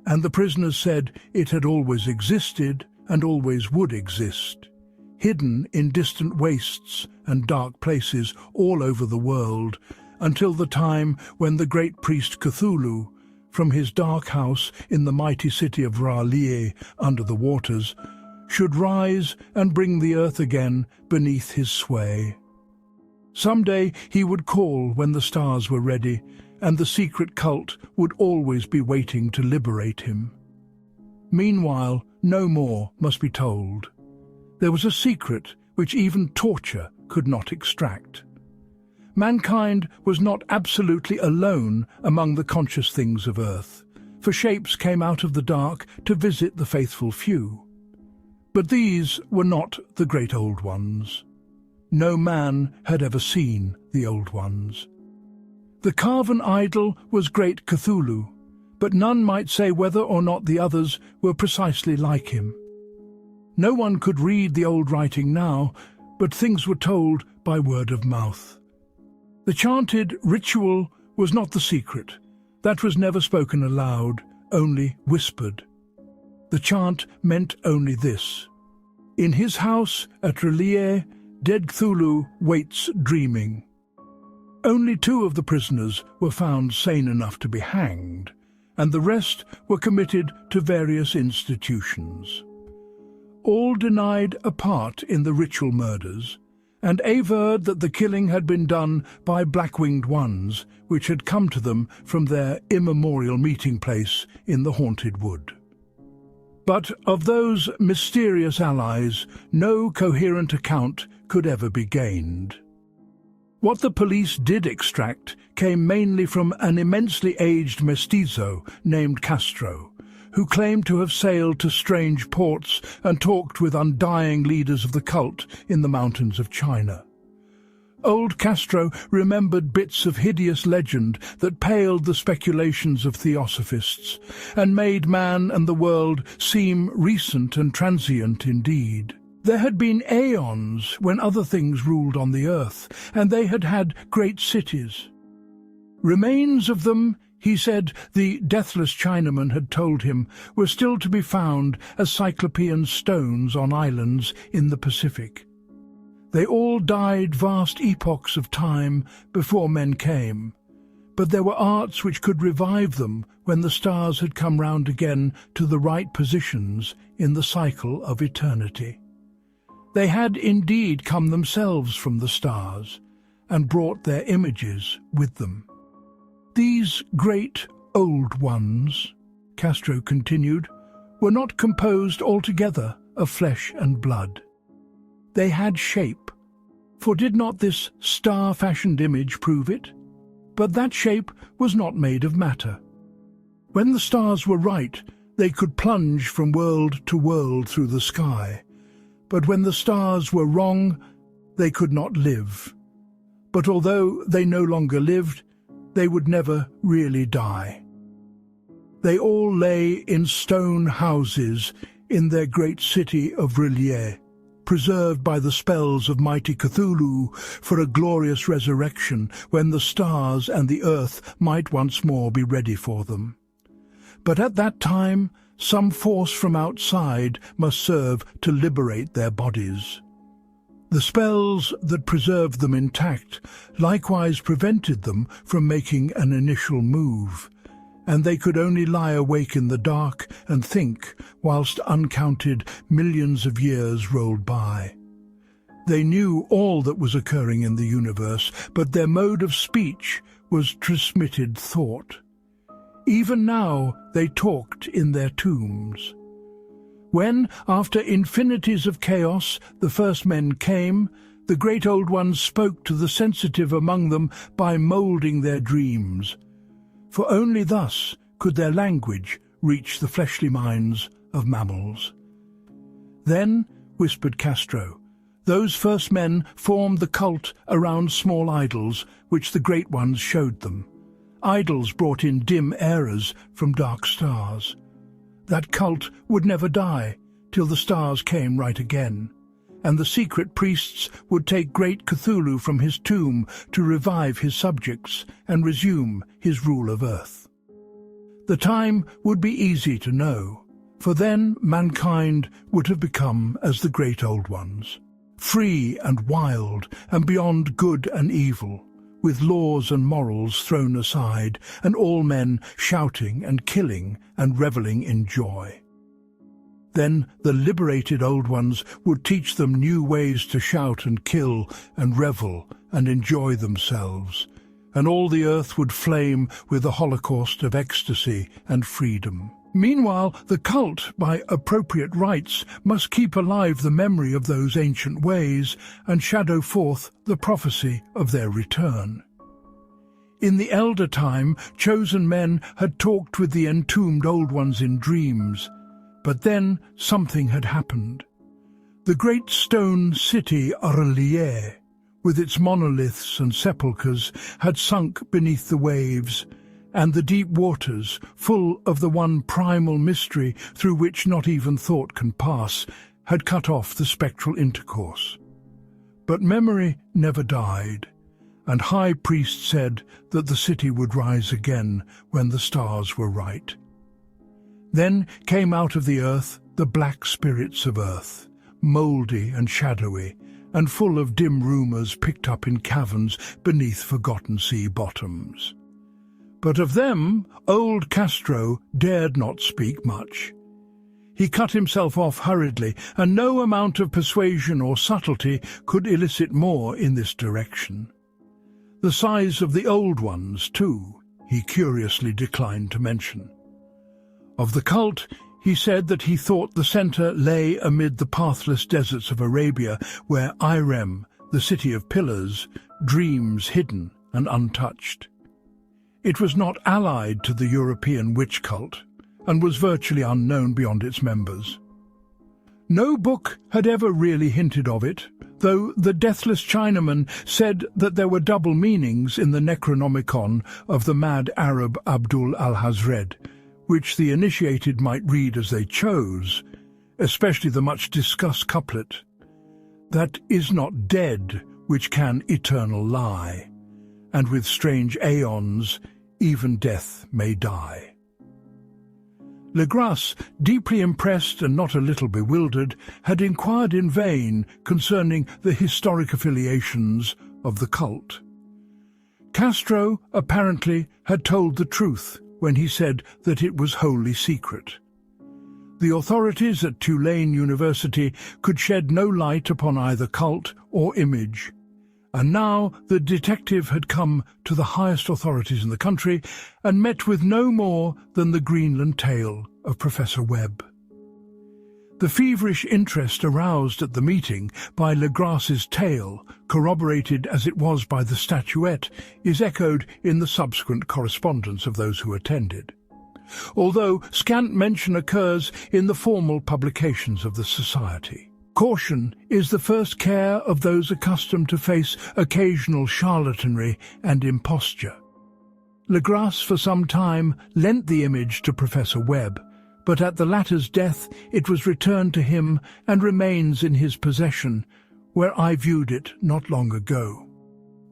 and the prisoners said it had always existed and always would exist, hidden in distant wastes and dark places all over the world, until the time when the great priest Cthulhu, from his dark house in the mighty city of R'lyeh under the waters, should rise and bring the earth again beneath his sway. Someday he would call when the stars were ready, and the secret cult would always be waiting to liberate him. Meanwhile, no more must be told. There was a secret which even torture could not extract. Mankind was not absolutely alone among the conscious things of earth, for shapes came out of the dark to visit the faithful few. But these were not the great Old Ones. No man had ever seen the Old Ones. The carven idol was great Cthulhu, but none might say whether or not the others were precisely like him. No one could read the old writing now, but things were told by word of mouth. The chanted ritual was not the secret. That was never spoken aloud, only whispered. The chant meant only this: in his house at R'lyeh, dead Cthulhu waits dreaming. Only 2 of the prisoners were found sane enough to be hanged, and the rest were committed to various institutions. All denied a part in the ritual murders, and averred that the killing had been done by black-winged ones which had come to them from their immemorial meeting place in the haunted wood. But of those mysterious allies, no coherent account could ever be gained. What the police did extract came mainly from an immensely aged mestizo named Castro, who claimed to have sailed to strange ports and talked with undying leaders of the cult in the mountains of China. Old Castro remembered bits of hideous legend that paled the speculations of theosophists and made man and the world seem recent and transient indeed. There had been aeons when other things ruled on the earth, and they had had great cities. Remains of them, he said, the deathless Chinaman had told him, were still to be found as cyclopean stones on islands in the Pacific. They all died vast epochs of time before men came, but there were arts which could revive them when the stars had come round again to the right positions in the cycle of eternity. They had indeed come themselves from the stars, and brought their images with them. These great Old Ones, Castro continued, were not composed altogether of flesh and blood. They had shape, for did not this star-fashioned image prove it? But that shape was not made of matter. When the stars were right, they could plunge from world to world through the sky. But when the stars were wrong, they could not live. But although they no longer lived, they would never really die. They all lay in stone houses in their great city of R'lyeh, preserved by the spells of mighty Cthulhu for a glorious resurrection when the stars and the earth might once more be ready for them. But at that time, some force from outside must serve to liberate their bodies. The spells that preserved them intact likewise prevented them from making an initial move, and they could only lie awake in the dark and think whilst uncounted millions of years rolled by. They knew all that was occurring in the universe, but their mode of speech was transmitted thought. Even now they talked in their tombs. When, after infinities of chaos, the first men came, the great Old Ones spoke to the sensitive among them by moulding their dreams. For only thus could their language reach the fleshly minds of mammals. Then, whispered Castro, those first men formed the cult around small idols which the great ones showed them. Idols brought in dim eras from dark stars. That cult would never die till the stars came right again, and the secret priests would take great Cthulhu from his tomb to revive his subjects and resume his rule of earth. The time would be easy to know, for then mankind would have become as the great Old Ones, free and wild and beyond good and evil, with laws and morals thrown aside, and all men shouting and killing and revelling in joy. Then the liberated Old Ones would teach them new ways to shout and kill and revel and enjoy themselves, and all the earth would flame with the holocaust of ecstasy and freedom. Meanwhile, the cult, by appropriate rites, must keep alive the memory of those ancient ways and shadow forth the prophecy of their return. In the elder time, chosen men had talked with the entombed Old Ones in dreams, but then something had happened. The great stone city Arlier, with its monoliths and sepulchres, had sunk beneath the waves, and the deep waters, full of the one primal mystery through which not even thought can pass, had cut off the spectral intercourse. But memory never died, and high priests said that the city would rise again when the stars were right. Then came out of the earth the black spirits of earth, mouldy and shadowy, and full of dim rumours picked up in caverns beneath forgotten sea bottoms. But of them old Castro dared not speak much. He cut himself off hurriedly, and no amount of persuasion or subtlety could elicit more in this direction. The size of the old ones, too, he curiously declined to mention. Of the cult, he said that he thought the centre lay amid the pathless deserts of Arabia, where Irem, the city of pillars, dreams hidden and untouched. It was not allied to the European witch cult, and was virtually unknown beyond its members. No book had ever really hinted of it, though the Deathless Chinaman said that there were double meanings in the Necronomicon of the mad Arab Abdul al-Hazred, which the initiated might read as they chose, especially the much-discussed couplet, "That is not dead which can eternal lie, and with strange aeons even death may die." Legras, deeply impressed and not a little bewildered, had inquired in vain concerning the historic affiliations of the cult. Castro, apparently, had told the truth when he said that it was wholly secret. The authorities at Tulane University could shed no light upon either cult or image, and now the detective had come to the highest authorities in the country and met with no more than the Greenland tale of Professor Webb. The feverish interest aroused at the meeting by Legras's tale, corroborated as it was by the statuette, is echoed in the subsequent correspondence of those who attended, although scant mention occurs in the formal publications of the Society. Caution is the first care of those accustomed to face occasional charlatanry and imposture. Legras for some time lent the image to Professor Webb, but at the latter's death it was returned to him and remains in his possession, where I viewed it not long ago.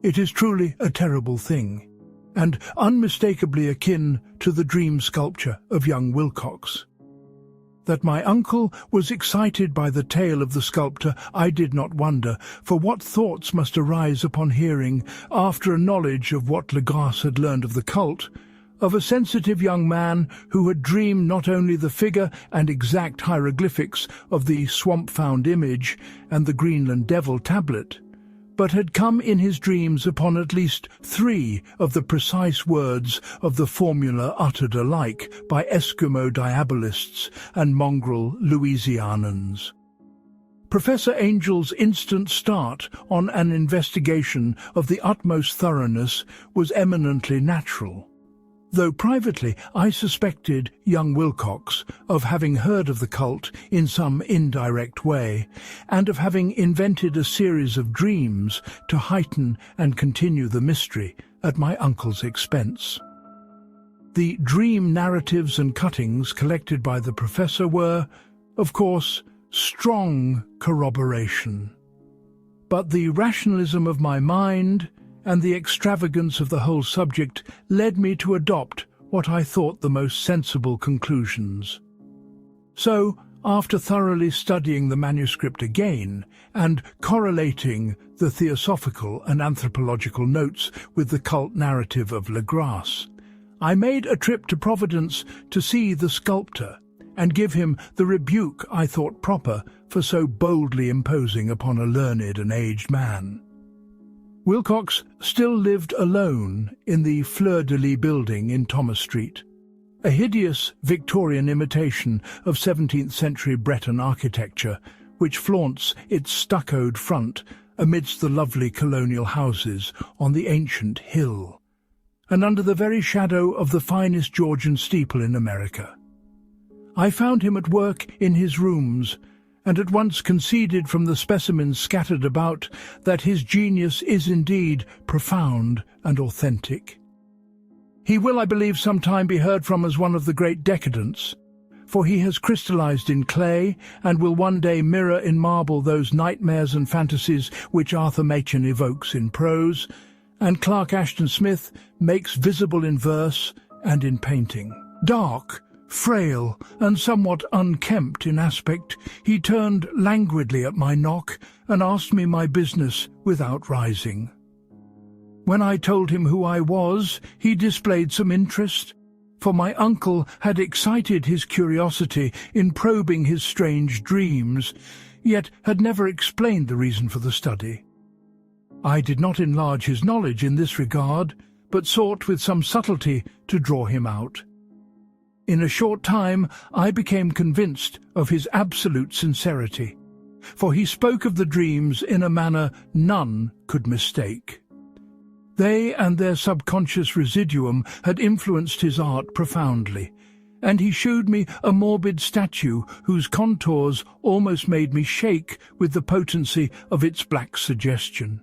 It is truly a terrible thing, and unmistakably akin to the dream sculpture of young Wilcox. That my uncle was excited by the tale of the sculptor I did not wonder, for what thoughts must arise upon hearing, after a knowledge of what Legras had learned of the cult, of a sensitive young man who had dreamed not only the figure and exact hieroglyphics of the swamp-found image and the Greenland Devil tablet, but had come in his dreams upon at least 3 of the precise words of the formula uttered alike by Eskimo diabolists and mongrel Louisianans. Professor Angel's instant start on an investigation of the utmost thoroughness was eminently natural, though privately I suspected young Wilcox of having heard of the cult in some indirect way, and of having invented a series of dreams to heighten and continue the mystery at my uncle's expense. The dream narratives and cuttings collected by the professor were, of course, strong corroboration. But the rationalism of my mind and the extravagance of the whole subject led me to adopt what I thought the most sensible conclusions. So, after thoroughly studying the manuscript again and correlating the theosophical and anthropological notes with the cult narrative of Legras, I made a trip to Providence to see the sculptor and give him the rebuke I thought proper for so boldly imposing upon a learned and aged man. Wilcox still lived alone in the Fleur-de-Lis building in Thomas Street, a hideous Victorian imitation of 17th-century Breton architecture, which flaunts its stuccoed front amidst the lovely colonial houses on the ancient hill, and under the very shadow of the finest Georgian steeple in America. I found him at work in his rooms, and at once conceded from the specimens scattered about that his genius is indeed profound and authentic. He will, I believe, sometime be heard from as one of the great decadents, for he has crystallized in clay and will one day mirror in marble those nightmares and fantasies which Arthur Machen evokes in prose, and Clark Ashton Smith makes visible in verse and in painting. Dark, frail, and somewhat unkempt in aspect, he turned languidly at my knock and asked me my business without rising. When I told him who I was, he displayed some interest, for my uncle had excited his curiosity in probing his strange dreams, yet had never explained the reason for the study. I did not enlarge his knowledge in this regard, but sought with some subtlety to draw him out. In a short time I became convinced of his absolute sincerity, for he spoke of the dreams in a manner none could mistake. They and their subconscious residuum had influenced his art profoundly, and he showed me a morbid statue whose contours almost made me shake with the potency of its black suggestion.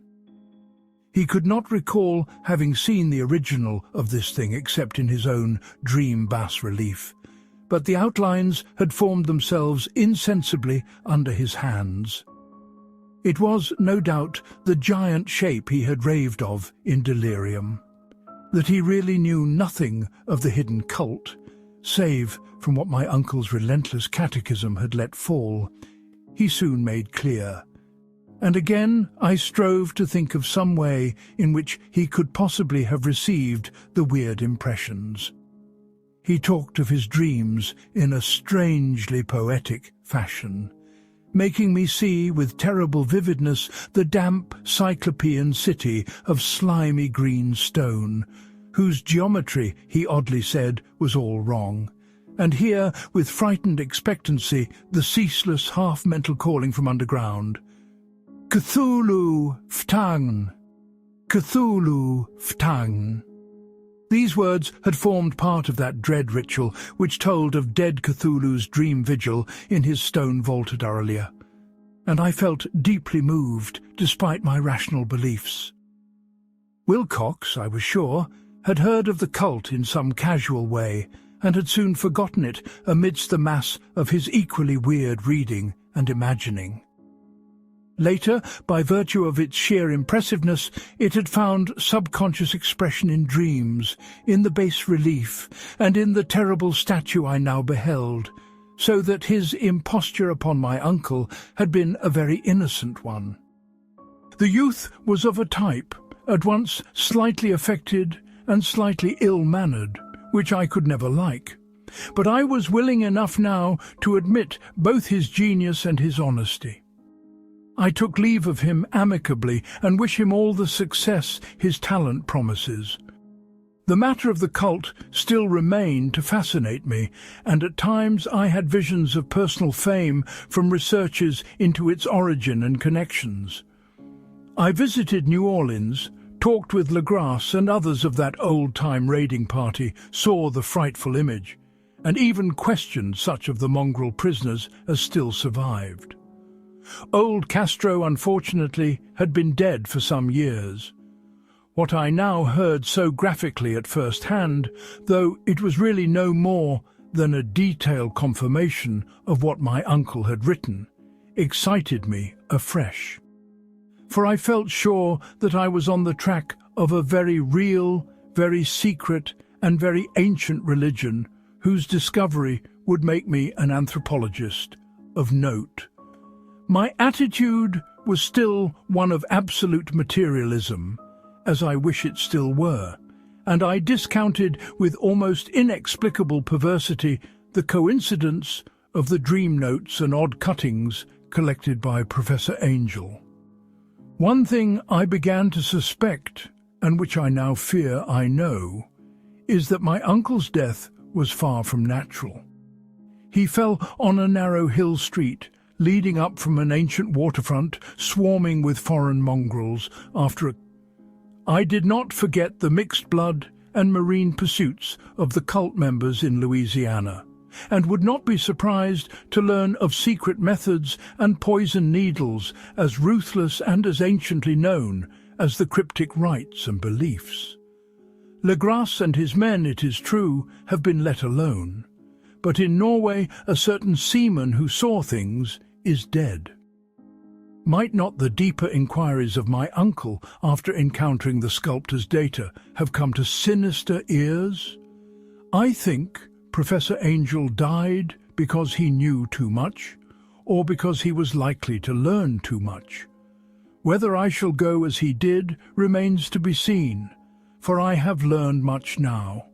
He could not recall having seen the original of this thing except in his own dream bas-relief, but the outlines had formed themselves insensibly under his hands. It was, no doubt, the giant shape he had raved of in delirium. That he really knew nothing of the hidden cult, save from what my uncle's relentless catechism had let fall, he soon made clear. And again I strove to think of some way in which he could possibly have received the weird impressions. He talked of his dreams in a strangely poetic fashion, making me see with terrible vividness the damp cyclopean city of slimy green stone, whose geometry, he oddly said, was all wrong, and hear with frightened expectancy the ceaseless half-mental calling from underground, "Cthulhu Ftang! Cthulhu Ftang!" These words had formed part of that dread ritual which told of dead Cthulhu's dream vigil in his stone-vaulted Aurelia, and I felt deeply moved despite my rational beliefs. Wilcox, I was sure, had heard of the cult in some casual way and had soon forgotten it amidst the mass of his equally weird reading and imagining. Later, by virtue of its sheer impressiveness, it had found subconscious expression in dreams, in the bas-relief, and in the terrible statue I now beheld, so that his imposture upon my uncle had been a very innocent one. The youth was of a type, at once slightly affected and slightly ill-mannered, which I could never like, but I was willing enough now to admit both his genius and his honesty. I took leave of him amicably and wish him all the success his talent promises. The matter of the cult still remained to fascinate me, and at times I had visions of personal fame from researches into its origin and connections. I visited New Orleans, talked with Legrasse and others of that old-time raiding party, saw the frightful image, and even questioned such of the mongrel prisoners as still survived. Old Castro, unfortunately, had been dead for some years. What I now heard so graphically at first hand, though it was really no more than a detailed confirmation of what my uncle had written, excited me afresh. For I felt sure that I was on the track of a very real, very secret, and very ancient religion whose discovery would make me an anthropologist of note. My attitude was still one of absolute materialism, as I wish it still were, and I discounted with almost inexplicable perversity the coincidence of the dream notes and odd cuttings collected by Professor Angel. One thing I began to suspect, and which I now fear I know, is that my uncle's death was far from natural. He fell on a narrow hill street, leading up from an ancient waterfront swarming with foreign mongrels after I did not forget the mixed blood and marine pursuits of the cult members in Louisiana, and would not be surprised to learn of secret methods and poison needles as ruthless and as anciently known as the cryptic rites and beliefs. Legrasse and his men, it is true, have been let alone, but in Norway a certain seaman who saw things is dead. Might not the deeper inquiries of my uncle after encountering the sculptor's data have come to sinister ears? I think Professor Angel died because he knew too much, or because he was likely to learn too much. Whether I shall go as he did remains to be seen, for I have learned much now.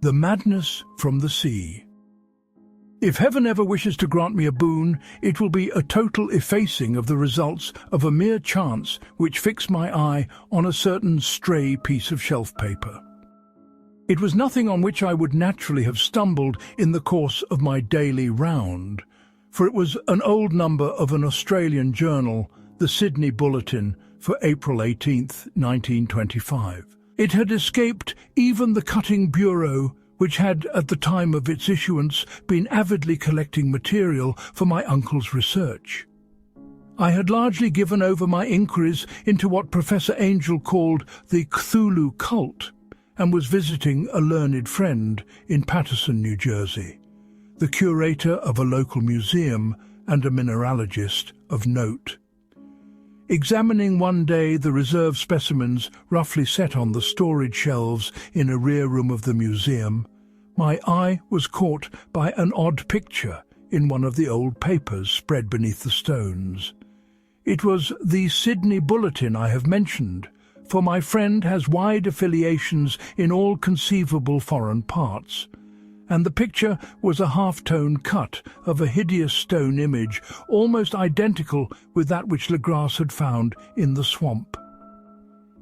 The madness from the sea. If heaven ever wishes to grant me a boon, it will be a total effacing of the results of a mere chance which fixed my eye on a certain stray piece of shelf paper. It was nothing on which I would naturally have stumbled in the course of my daily round, for it was an old number of an Australian journal, the Sydney Bulletin, for April 18th, 1925. It had escaped even the cutting bureau, which had, at the time of its issuance, been avidly collecting material for my uncle's research. I had largely given over my inquiries into what Professor Angel called the Cthulhu cult, and was visiting a learned friend in Paterson, New Jersey, the curator of a local museum and a mineralogist of note. Examining one day the reserve specimens roughly set on the storage shelves in a rear room of the museum, my eye was caught by an odd picture in one of the old papers spread beneath the stones. It was the Sydney Bulletin I have mentioned, for my friend has wide affiliations in all conceivable foreign parts, and the picture was a half-tone cut of a hideous stone image almost identical with that which Legrasse had found in the swamp.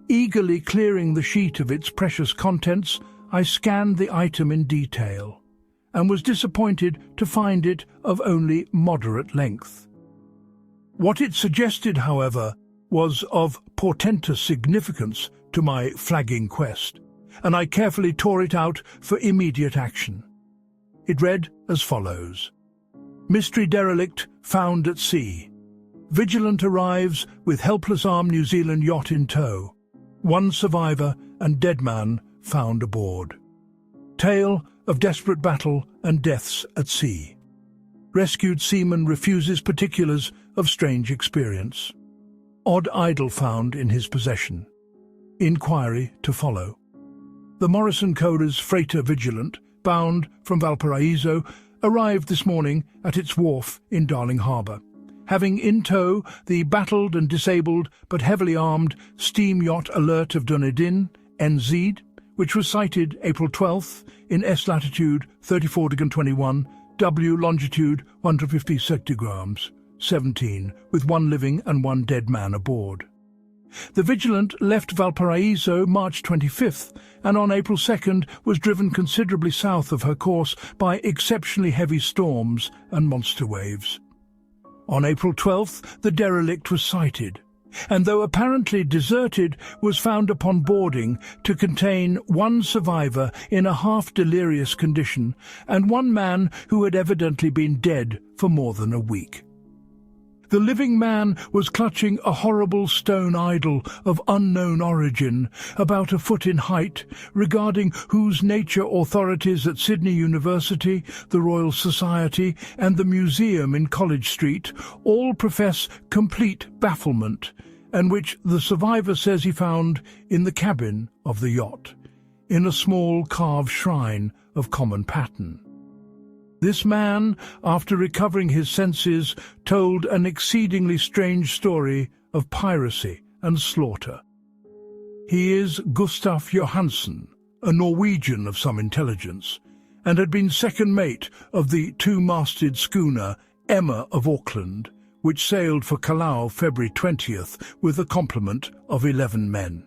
Eagerly clearing the sheet of its precious contents, I scanned the item in detail, and was disappointed to find it of only moderate length. What it suggested, however, was of portentous significance to my flagging quest, and I carefully tore it out for immediate action. It read as follows: Mystery derelict found at sea. Vigilant arrives with helpless armed New Zealand yacht in tow. One survivor and dead man found aboard. Tale of desperate battle and deaths at sea. Rescued seaman refuses particulars of strange experience. Odd idol found in his possession. Inquiry to follow. The Morrison Coder's freighter Vigilant, bound from Valparaiso, arrived this morning at its wharf in Darling Harbour, having in tow the battled and disabled but heavily armed steam yacht Alert of Dunedin, NZ, which was sighted April 12th in S latitude 34°21, W longitude 150 centigrams, 17, with one living and one dead man aboard. The Vigilant left Valparaiso March 25th, and on April 2nd was driven considerably south of her course by exceptionally heavy storms and monster waves. On April 12th, the derelict was sighted, and though apparently deserted, was found upon boarding to contain one survivor in a half-delirious condition and one man who had evidently been dead for more than a week. The living man was clutching a horrible stone idol of unknown origin, about a foot in height, regarding whose nature authorities at Sydney University, the Royal Society, and the museum in College Street all profess complete bafflement, and which the survivor says he found in the cabin of the yacht, in a small carved shrine of common pattern. This man, after recovering his senses, told an exceedingly strange story of piracy and slaughter. He is Gustaf Johansen, a Norwegian of some intelligence, and had been second mate of the two-masted schooner Emma of Auckland, which sailed for Callao February 20th with a complement of 11 men.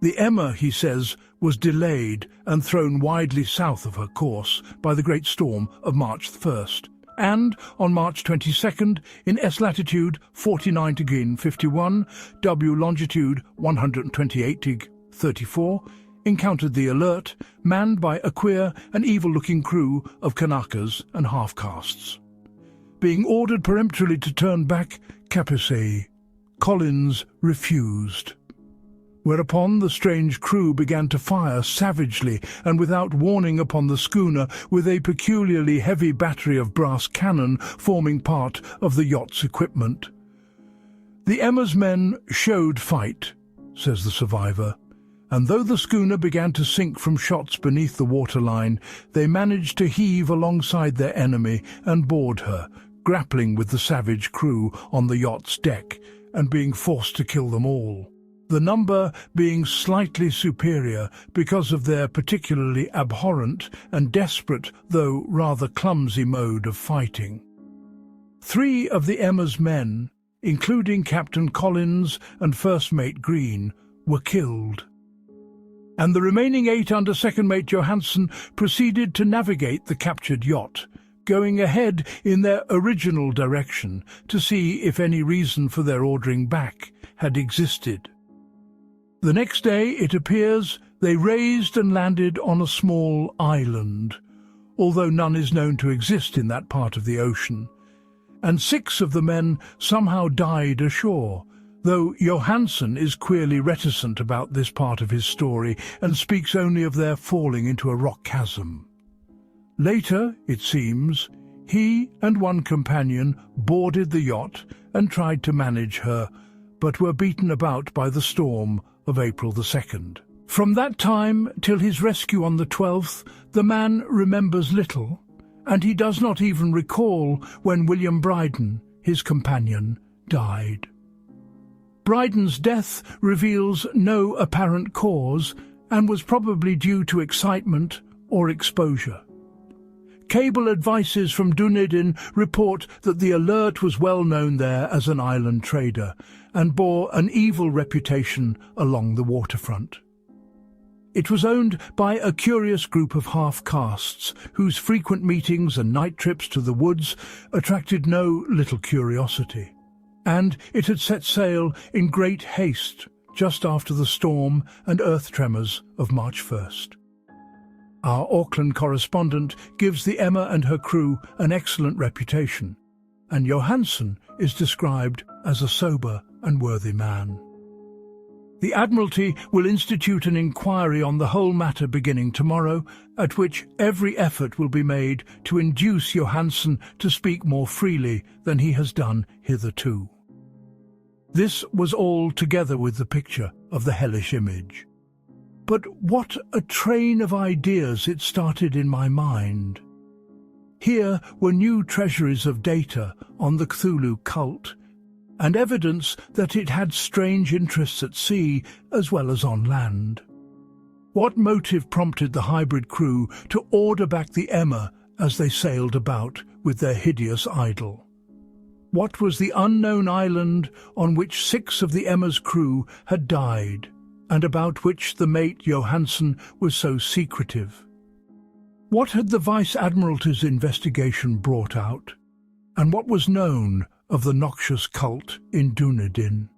The Emma, he says, was delayed and thrown widely south of her course by the great storm of March 1st, and on March 22nd, in S latitude 49°51, W longitude 128°34, encountered the Alert, manned by a queer and evil-looking crew of Kanakas and half-castes. Being ordered peremptorily to turn back Capucei, Collins refused. Whereupon the strange crew began to fire savagely and without warning upon the schooner with a peculiarly heavy battery of brass cannon forming part of the yacht's equipment. "The Emma's men showed fight," says the survivor, "and though the schooner began to sink from shots beneath the waterline, they managed to heave alongside their enemy and board her, grappling with the savage crew on the yacht's deck and being forced to kill them all, the number being slightly superior because of their particularly abhorrent and desperate, though rather clumsy mode of fighting. 3 of the Emma's men, including Captain Collins and First Mate Green, were killed, and the remaining 8 under Second Mate Johansen proceeded to navigate the captured yacht, going ahead in their original direction to see if any reason for their ordering back had existed. The next day, it appears, they raised and landed on a small island, although none is known to exist in that part of the ocean, and 6 of the men somehow died ashore, though Johansen is queerly reticent about this part of his story and speaks only of their falling into a rock chasm. Later, it seems, he and one companion boarded the yacht and tried to manage her, but were beaten about by the storm of April the 2nd. From that time till his rescue on the 12th, the man remembers little, and he does not even recall when William Bryden, his companion, died. Bryden's death reveals no apparent cause and was probably due to excitement or exposure. Cable advices from Dunedin report that the Alert was well known there as an island trader and bore an evil reputation along the waterfront. It was owned by a curious group of half-castes whose frequent meetings and night trips to the woods attracted no little curiosity, and it had set sail in great haste just after the storm and earth tremors of March 1st. Our Auckland correspondent gives the Emma and her crew an excellent reputation, and Johansen is described as a sober and worthy man. The Admiralty will institute an inquiry on the whole matter beginning tomorrow, at which every effort will be made to induce Johansen to speak more freely than he has done hitherto. This was all together with the picture of the hellish image. But what a train of ideas it started in my mind. Here were new treasuries of data on the Cthulhu cult, and evidence that it had strange interests at sea as well as on land. What motive prompted the hybrid crew to order back the Emma as they sailed about with their hideous idol? What was the unknown island on which 6 of the Emma's crew had died, and about which the mate Johansen was so secretive? What had the Vice-Admiralty's investigation brought out, and what was known of the noxious cult in Dunedin?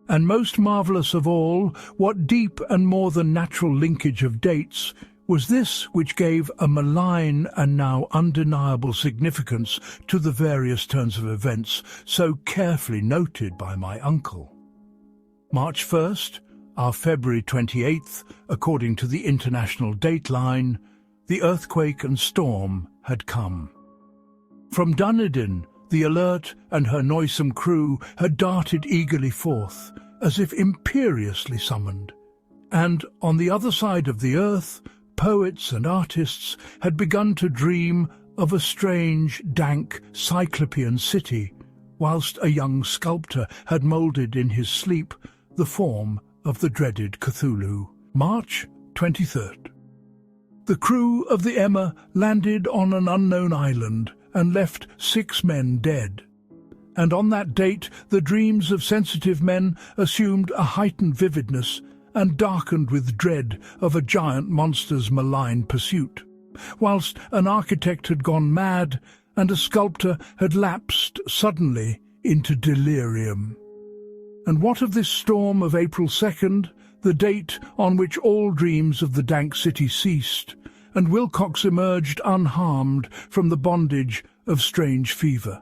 And most marvellous of all, what deep and more than natural linkage of dates was this which gave a malign and now undeniable significance to the various turns of events so carefully noted by my uncle. March 1st, our February 28th, according to the international dateline, the earthquake and storm had come. From Dunedin, the Alert and her noisome crew had darted eagerly forth, as if imperiously summoned, and on the other side of the earth, poets and artists had begun to dream of a strange, dank, cyclopean city, whilst a young sculptor had moulded in his sleep the form of the dreaded Cthulhu. March 23rd. The crew of the Emma landed on an unknown island and left 6 men dead. And on that date the dreams of sensitive men assumed a heightened vividness and darkened with dread of a giant monster's malign pursuit, whilst an architect had gone mad and a sculptor had lapsed suddenly into delirium. And what of this storm of April 2nd, the date on which all dreams of the dank city ceased, and Wilcox emerged unharmed from the bondage of strange fever.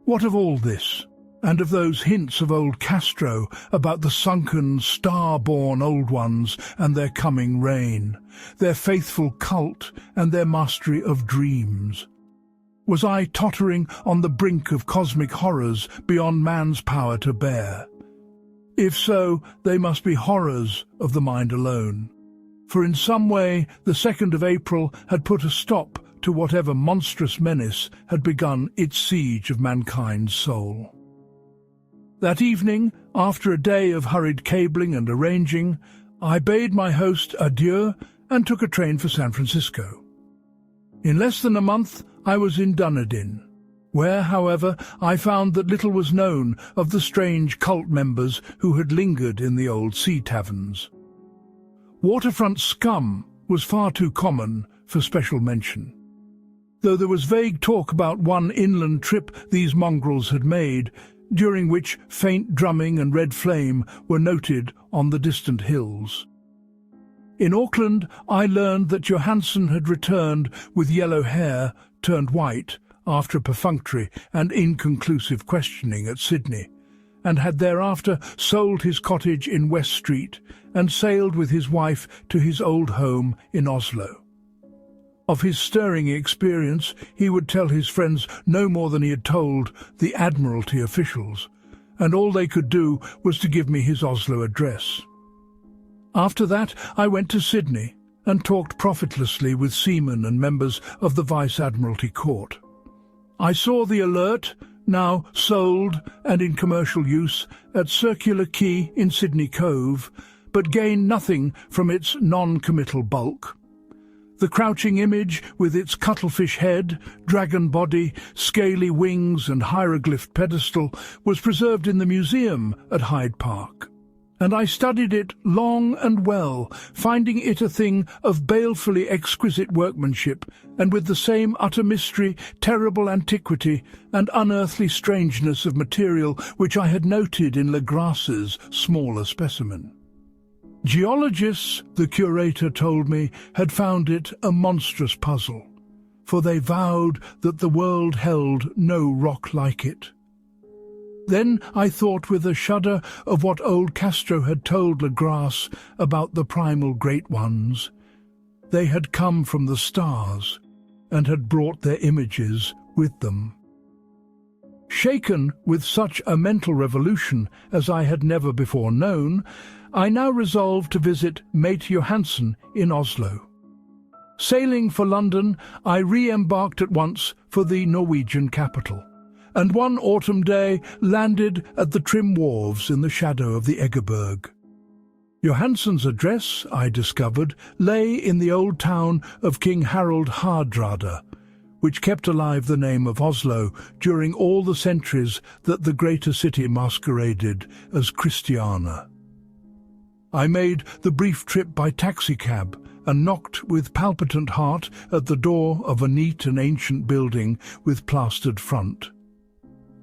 What of all this, and of those hints of old Castro about the sunken, star-born old ones and their coming reign, their faithful cult and their mastery of dreams? Was I tottering on the brink of cosmic horrors beyond man's power to bear? If so, they must be horrors of the mind alone. For in some way the 2nd of April had put a stop to whatever monstrous menace had begun its siege of mankind's soul. That evening, after a day of hurried cabling and arranging, I bade my host adieu and took a train for San Francisco. In less than a month I was in Dunedin, where, however, I found that little was known of the strange cult members who had lingered in the old sea taverns. Waterfront scum was far too common for special mention, though there was vague talk about one inland trip these mongrels had made, during which faint drumming and red flame were noted on the distant hills. In Auckland, I learned that Johansen had returned with yellow hair turned white after perfunctory and inconclusive questioning at Sydney, and had thereafter sold his cottage in West Street and sailed with his wife to his old home in Oslo. Of his stirring experience he would tell his friends no more than he had told the Admiralty officials, and all they could do was to give me his Oslo address. After that I went to Sydney and talked profitlessly with seamen and members of the Vice-Admiralty Court. I saw the Alert, now sold and in commercial use, at Circular Quay in Sydney Cove, but gained nothing from its non-committal bulk. The crouching image, with its cuttlefish head, dragon body, scaly wings and hieroglyphed pedestal, was preserved in the museum at Hyde Park, and I studied it long and well, finding it a thing of balefully exquisite workmanship, and with the same utter mystery, terrible antiquity, and unearthly strangeness of material which I had noted in Le Grasse's smaller specimen. Geologists, the curator told me, had found it a monstrous puzzle, for they vowed that the world held no rock like it. Then I thought with a shudder of what old Castro had told Le Grasse about the primal great ones. They had come from the stars and had brought their images with them. Shaken with such a mental revolution as I had never before known, I now resolved to visit Mate Johansen in Oslo. Sailing for London, I re-embarked at once for the Norwegian capital, and one autumn day landed at the trim wharves in the shadow of the Egeberg. Johansen's address, I discovered, lay in the old town of King Harald Hardrada, which kept alive the name of Oslo during all the centuries that the greater city masqueraded as Christiania. I made the brief trip by taxicab and knocked with palpitant heart at the door of a neat and ancient building with plastered front.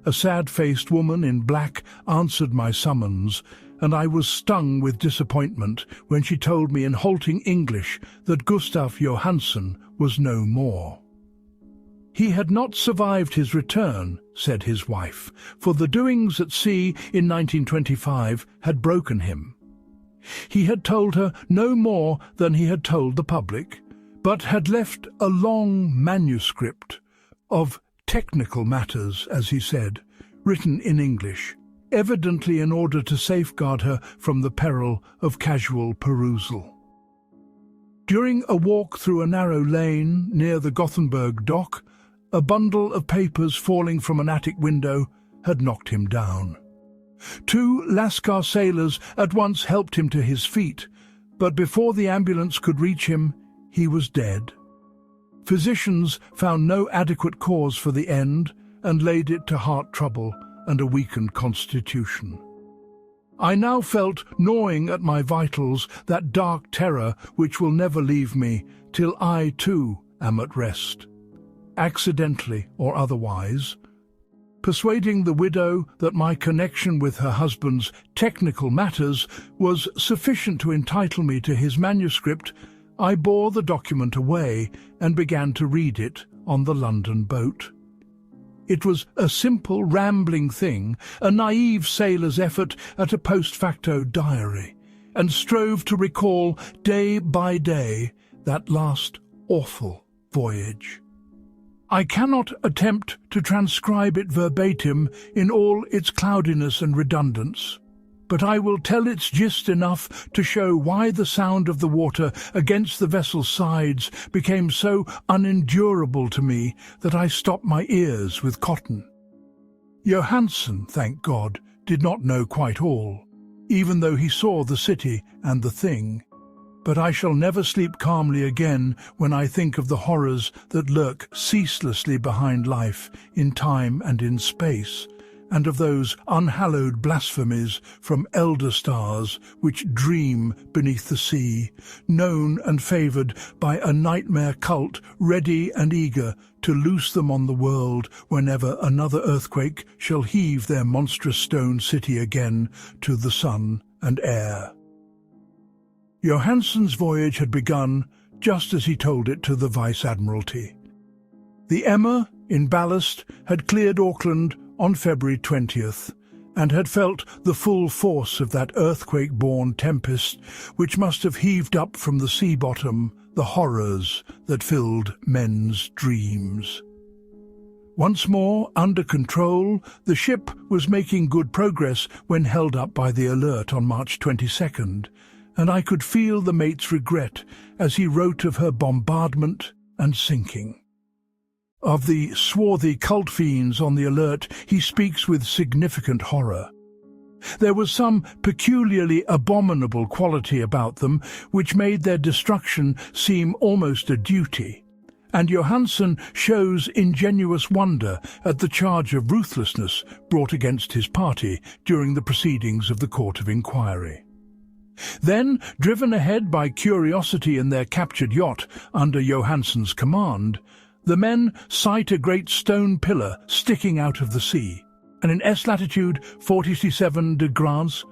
A sad-faced woman in black answered my summons, and I was stung with disappointment when she told me in halting English that Gustav Johansen was no more. He had not survived his return, said his wife, for the doings at sea in 1925 had broken him. He had told her no more than he had told the public, but had left a long manuscript of technical matters, as he said, written in English, evidently in order to safeguard her from the peril of casual perusal. During a walk through a narrow lane near the Gothenburg dock, a bundle of papers falling from an attic window had knocked him down. 2 Lascar sailors at once helped him to his feet, but before the ambulance could reach him, he was dead. Physicians found no adequate cause for the end and laid it to heart trouble and a weakened constitution. I now felt gnawing at my vitals that dark terror which will never leave me till I too am at rest, accidentally or otherwise. Persuading the widow that my connection with her husband's technical matters was sufficient to entitle me to his manuscript, I bore the document away and began to read it on the London boat. It was a simple, rambling thing, a naive sailor's effort at a post facto diary, and strove to recall day by day that last awful voyage. I cannot attempt to transcribe it verbatim in all its cloudiness and redundance, but I will tell its gist enough to show why the sound of the water against the vessel's sides became so unendurable to me that I stopped my ears with cotton. Johansen, thank God, did not know quite all, even though he saw the city and the thing. But I shall never sleep calmly again when I think of the horrors that lurk ceaselessly behind life, in time and in space, and of those unhallowed blasphemies from elder stars which dream beneath the sea, known and favoured by a nightmare cult ready and eager to loose them on the world whenever another earthquake shall heave their monstrous stone city again to the sun and air. Johansen's voyage had begun just as he told it to the Vice-Admiralty. The Emma, in ballast, had cleared Auckland on February 20th, and had felt the full force of that earthquake-born tempest which must have heaved up from the sea bottom the horrors that filled men's dreams. Once more under control, the ship was making good progress when held up by the Alert on March 22nd, and I could feel the mate's regret as he wrote of her bombardment and sinking. Of the swarthy cult fiends on the Alert he speaks with significant horror. There was some peculiarly abominable quality about them which made their destruction seem almost a duty, and Johansen shows ingenuous wonder at the charge of ruthlessness brought against his party during the proceedings of the Court of Inquiry. Then, driven ahead by curiosity in their captured yacht under Johansen's command, the men sight a great stone pillar sticking out of the sea, and in S-latitude 47 degrees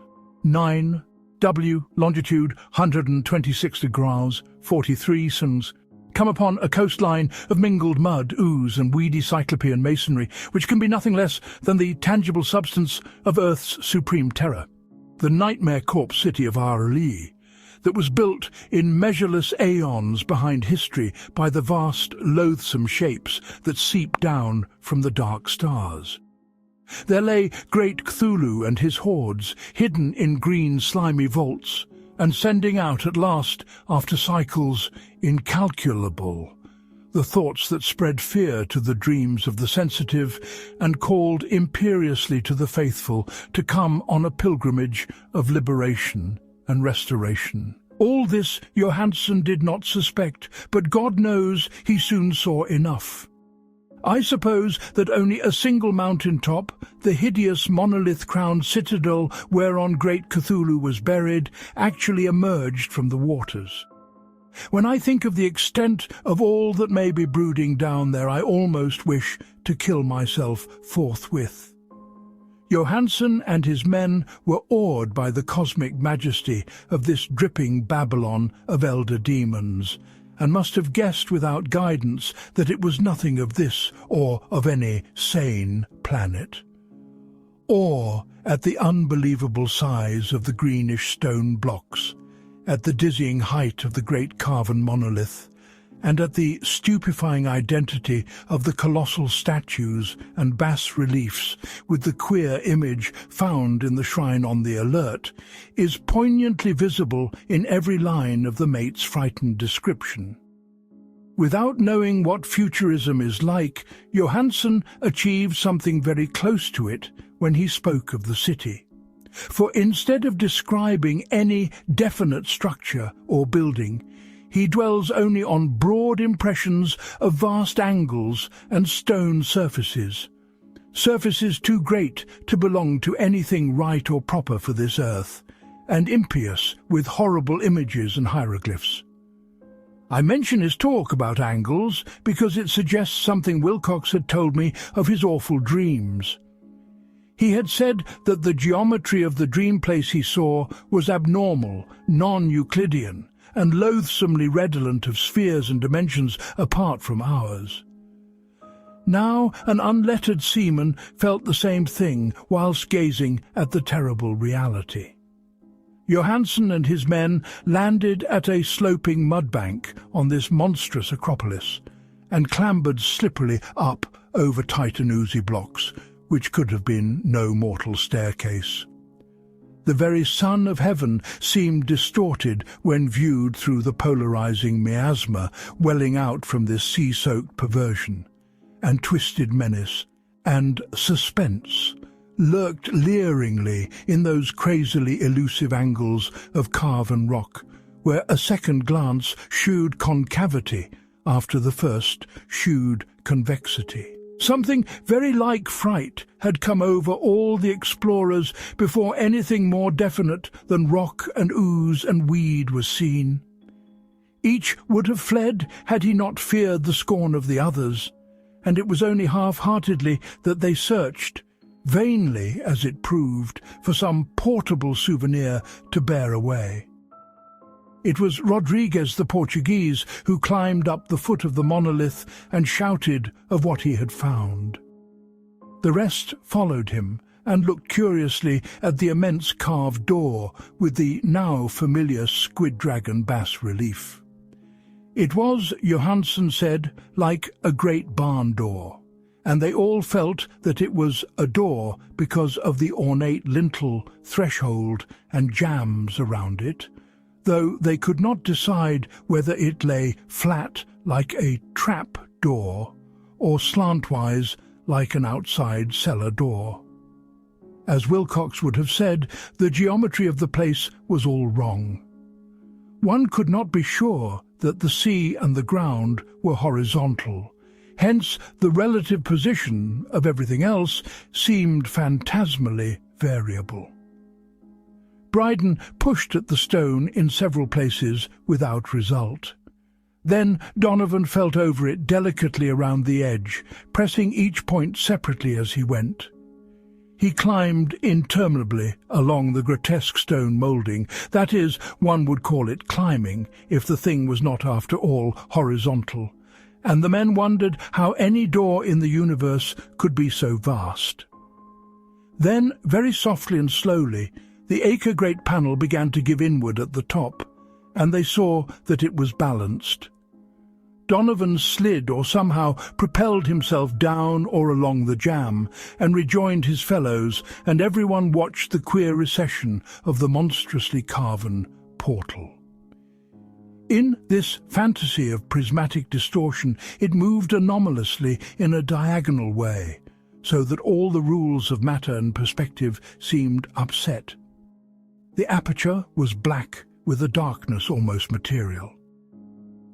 9, W longitude 126 degrees 43 cents, come upon a coastline of mingled mud, ooze, and weedy cyclopean masonry, which can be nothing less than the tangible substance of Earth's supreme terror, the nightmare corpse city of Arali, that was built in measureless aeons behind history by the vast, loathsome shapes that seep down from the dark stars. There lay great Cthulhu and his hordes, hidden in green slimy vaults, and sending out at last, after cycles incalculable, the thoughts that spread fear to the dreams of the sensitive and called imperiously to the faithful to come on a pilgrimage of liberation and restoration. All this Johansen did not suspect, but God knows he soon saw enough. I suppose that only a single mountain top, the hideous monolith-crowned citadel whereon great Cthulhu was buried, actually emerged from the waters. When I think of the extent of all that may be brooding down there, I almost wish to kill myself forthwith. Johansen and his men were awed by the cosmic majesty of this dripping Babylon of elder demons, and must have guessed without guidance that it was nothing of this or of any sane planet. Awe at the unbelievable size of the greenish stone blocks, at the dizzying height of the great carven monolith, and at the stupefying identity of the colossal statues and bas-reliefs with the queer image found in the shrine on the Alert, is poignantly visible in every line of the mate's frightened description. Without knowing what futurism is like, Johansen achieved something very close to it when he spoke of the city. For instead of describing any definite structure or building, he dwells only on broad impressions of vast angles and stone surfaces, surfaces too great to belong to anything right or proper for this earth, and impious with horrible images and hieroglyphs. I mention his talk about angles because it suggests something Wilcox had told me of his awful dreams. He had said that the geometry of the dream place he saw was abnormal, non-Euclidean, and loathsomely redolent of spheres and dimensions apart from ours. Now an unlettered seaman felt the same thing whilst gazing at the terrible reality. Johansen and his men landed at a sloping mudbank on this monstrous acropolis and clambered slipperily up over tight and oozy blocks, which could have been no mortal staircase. The very sun of heaven seemed distorted when viewed through the polarizing miasma welling out from this sea-soaked perversion, and twisted menace and suspense lurked leeringly in those crazily elusive angles of carven rock, where a second glance shewed concavity after the first shewed convexity. Something very like fright had come over all the explorers before anything more definite than rock and ooze and weed was seen. Each would have fled had he not feared the scorn of the others, and it was only half-heartedly that they searched, vainly as it proved, for some portable souvenir to bear away. It was Rodriguez the Portuguese who climbed up the foot of the monolith and shouted of what he had found. The rest followed him and looked curiously at the immense carved door with the now familiar squid dragon bas-relief. It was, Johansen said, like a great barn door, and they all felt that it was a door because of the ornate lintel, threshold, and jambs around it, though they could not decide whether it lay flat like a trap door or slantwise like an outside cellar door. As Wilcox would have said, the geometry of the place was all wrong. One could not be sure that the sea and the ground were horizontal. Hence the relative position of everything else seemed phantasmally variable. Bryden pushed at the stone in several places without result. Then Donovan felt over it delicately around the edge, pressing each point separately as he went. He climbed interminably along the grotesque stone moulding. That is, one would call it climbing, if the thing was not after all horizontal, and the men wondered how any door in the universe could be so vast. Then, very softly and slowly, the acre-great panel began to give inward at the top, and they saw that it was balanced. Donovan slid or somehow propelled himself down or along the jamb and rejoined his fellows, and everyone watched the queer recession of the monstrously carven portal. In this fantasy of prismatic distortion, it moved anomalously in a diagonal way, so that all the rules of matter and perspective seemed upset. The aperture was black with a darkness almost material.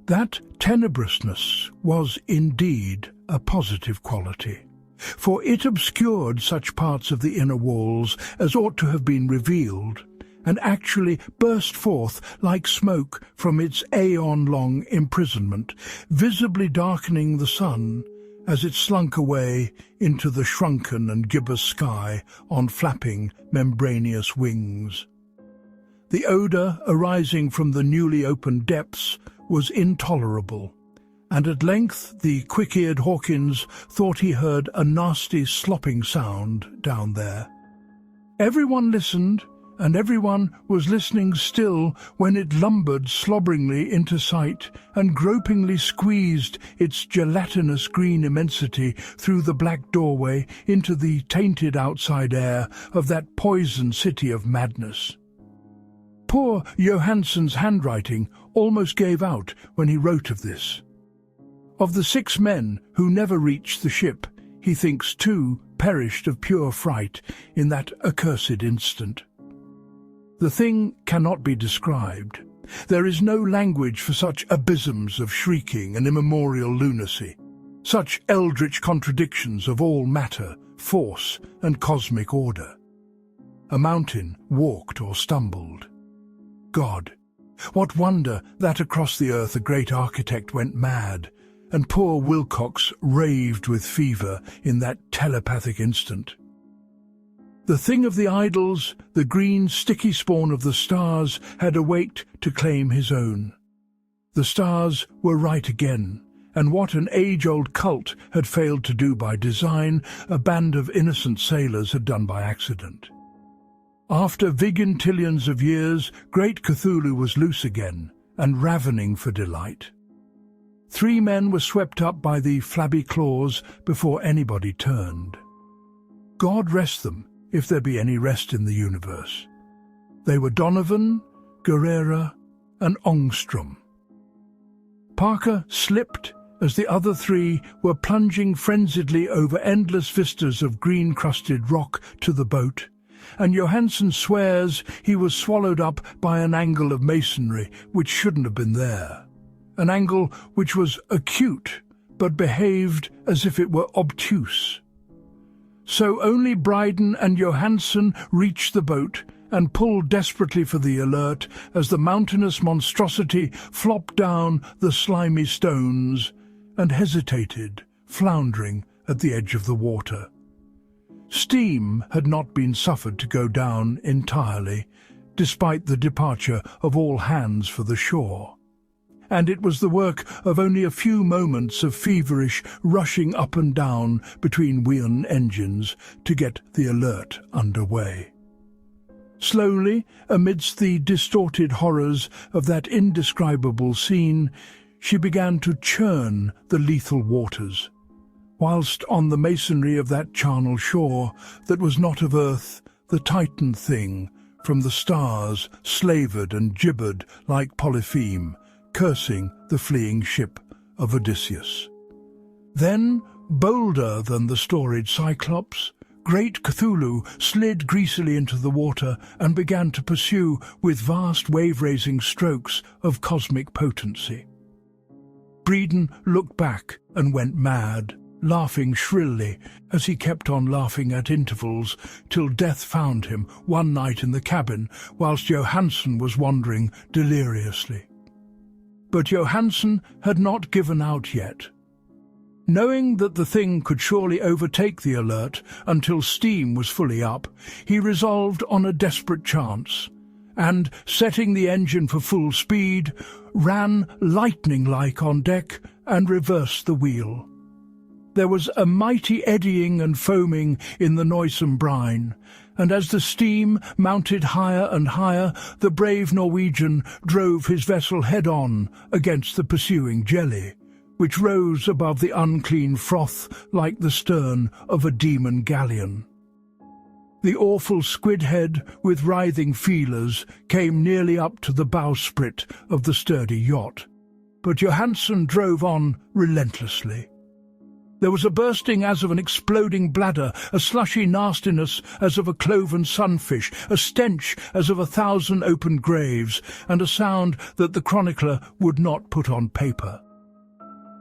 That tenebrousness was indeed a positive quality, for it obscured such parts of the inner walls as ought to have been revealed, and actually burst forth like smoke from its aeon-long imprisonment, visibly darkening the sun as it slunk away into the shrunken and gibbous sky on flapping, membraneous wings. The odour arising from the newly opened depths was intolerable, and at length the quick-eared Hawkins thought he heard a nasty slopping sound down there. Everyone listened, and everyone was listening still when it lumbered slobberingly into sight and gropingly squeezed its gelatinous green immensity through the black doorway into the tainted outside air of that poison city of madness. Poor Johansen's handwriting almost gave out when he wrote of this. Of the 6 men who never reached the ship, he thinks 2 perished of pure fright in that accursed instant. The thing cannot be described. There is no language for such abysms of shrieking and immemorial lunacy, such eldritch contradictions of all matter, force, and cosmic order. A mountain walked or stumbled. God, What wonder that across the earth a great architect went mad, and poor Wilcox raved with fever in that telepathic instant. The thing of the idols, the green sticky spawn of the stars, had awaked to claim his own. The stars were right again, and what an age-old cult had failed to do by design, a band of innocent sailors had done by accident. After vigintillions of years, great Cthulhu was loose again, and ravening for delight. 3 men were swept up by the flabby claws before anybody turned. God rest them, if there be any rest in the universe. They were Donovan, Guerrera, and Ångström. Parker slipped as the other 3 were plunging frenziedly over endless vistas of green-crusted rock to the boat, and Johansson swears he was swallowed up by an angle of masonry which shouldn't have been there, an angle which was acute but behaved as if it were obtuse. So only Bryden and Johansson reached the boat and pulled desperately for the Alert as the mountainous monstrosity flopped down the slimy stones and hesitated, floundering at the edge of the water. Steam had not been suffered to go down entirely, despite the departure of all hands for the shore, and it was the work of only a few moments of feverish rushing up and down between wheel engines to get the Alert underway. Slowly, amidst the distorted horrors of that indescribable scene, she began to churn the lethal waters, whilst on the masonry of that charnel shore that was not of earth, the Titan thing from the stars slavered and gibbered like Polypheme, cursing the fleeing ship of Odysseus. Then, bolder than the storied Cyclops, great Cthulhu slid greasily into the water and began to pursue with vast wave-raising strokes of cosmic potency. Bryden looked back and went mad, laughing shrilly as he kept on laughing at intervals till death found him one night in the cabin whilst Johansson was wandering deliriously. But Johansson had not given out yet. Knowing that the thing could surely overtake the Alert until steam was fully up, he resolved on a desperate chance, and, setting the engine for full speed, ran lightning-like on deck and reversed the wheel. There was a mighty eddying and foaming in the noisome brine, and as the steam mounted higher and higher, the brave Norwegian drove his vessel head-on against the pursuing jelly, which rose above the unclean froth like the stern of a demon galleon. The awful squid head with writhing feelers came nearly up to the bowsprit of the sturdy yacht, but Johansson drove on relentlessly. There was a bursting as of an exploding bladder, a slushy nastiness as of a cloven sunfish, a stench as of 1,000 open graves, and a sound that the chronicler would not put on paper.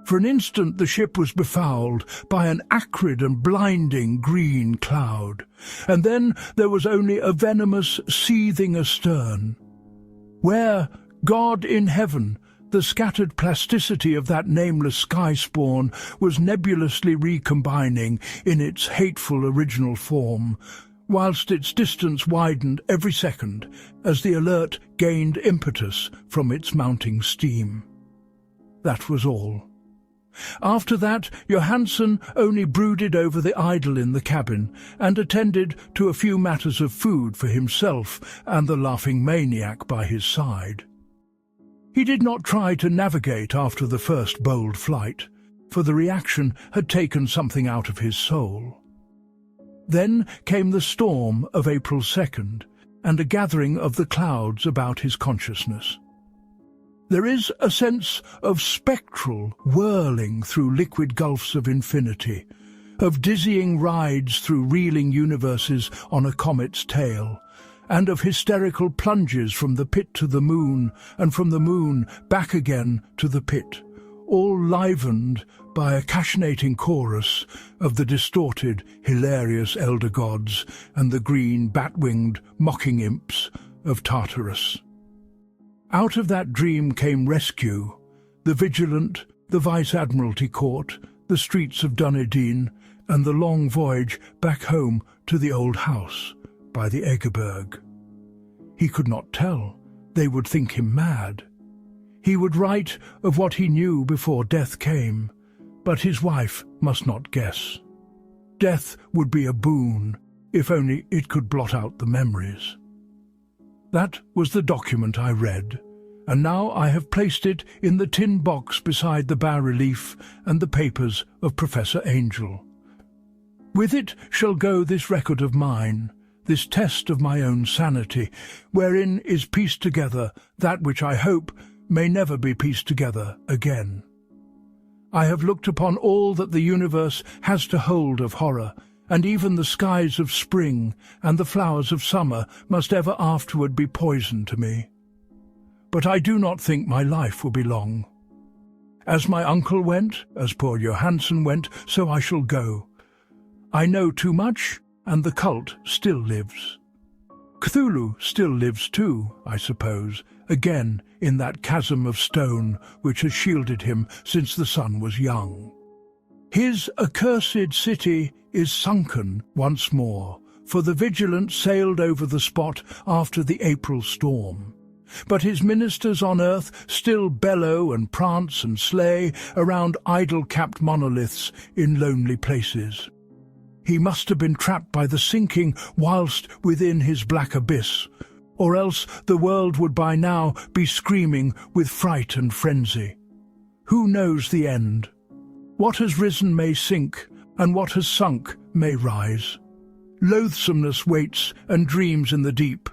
For an instant the ship was befouled by an acrid and blinding green cloud, and then there was only a venomous seething astern, where, God in heaven, the scattered plasticity of that nameless sky spawn was nebulously recombining in its hateful original form, whilst its distance widened every second as the Alert gained impetus from its mounting steam. That was all. After that, Johansson only brooded over the idol in the cabin and attended to a few matters of food for himself and the laughing maniac by his side. He did not try to navigate after the first bold flight, for the reaction had taken something out of his soul. Then came the storm of April 2nd, and a gathering of the clouds about his consciousness. There is a sense of spectral whirling through liquid gulfs of infinity, of dizzying rides through reeling universes on a comet's tail, and of hysterical plunges from the pit to the moon, and from the moon back again to the pit, all livened by a cachinating chorus of the distorted, hilarious elder gods and the green, bat-winged, mocking imps of Tartarus. Out of that dream came rescue, the Vigilant, the Vice-Admiralty Court, the streets of Dunedin, and the long voyage back home to the old house by the Egerberg. He could not tell. They would think him mad. He would write of what he knew before death came, but his wife must not guess. Death would be a boon, if only it could blot out the memories. That was the document I read, and now I have placed it in the tin box beside the bas-relief and the papers of Professor Angel. With it shall go this record of mine, this test of my own sanity, wherein is pieced together that which I hope may never be pieced together again. I have looked upon all that the universe has to hold of horror, and even the skies of spring and the flowers of summer must ever afterward be poison to me. But I do not think my life will be long. As my uncle went, as poor Johansen went, so I shall go. I know too much, and the cult still lives. Cthulhu still lives too, I suppose, again in that chasm of stone which has shielded him since the sun was young. His accursed city is sunken once more, for the Vigilant sailed over the spot after the April storm. But his ministers on earth still bellow and prance and slay around idol-capped monoliths in lonely places. He must have been trapped by the sinking whilst within his black abyss, or else the world would by now be screaming with fright and frenzy. Who knows the end? What has risen may sink, and what has sunk may rise. Loathsomeness waits and dreams in the deep,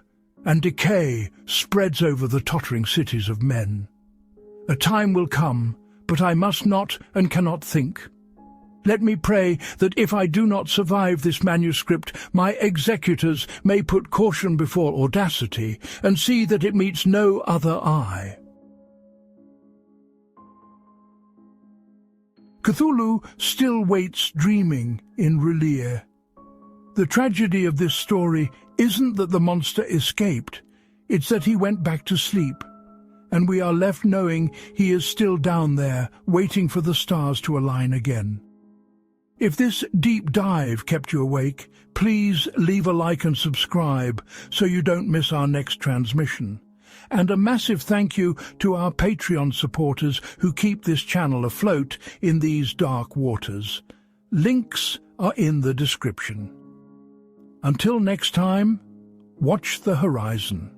and decay spreads over the tottering cities of men. A time will come, but I must not and cannot think. Let me pray that if I do not survive this manuscript, my executors may put caution before audacity and see that it meets no other eye. Cthulhu still waits dreaming in R'lyeh. The tragedy of this story isn't that the monster escaped, it's that he went back to sleep, and we are left knowing he is still down there, waiting for the stars to align again. If this deep dive kept you awake, please leave a like and subscribe so you don't miss our next transmission. And a massive thank you to our Patreon supporters who keep this channel afloat in these dark waters. Links are in the description. Until next time, watch the horizon.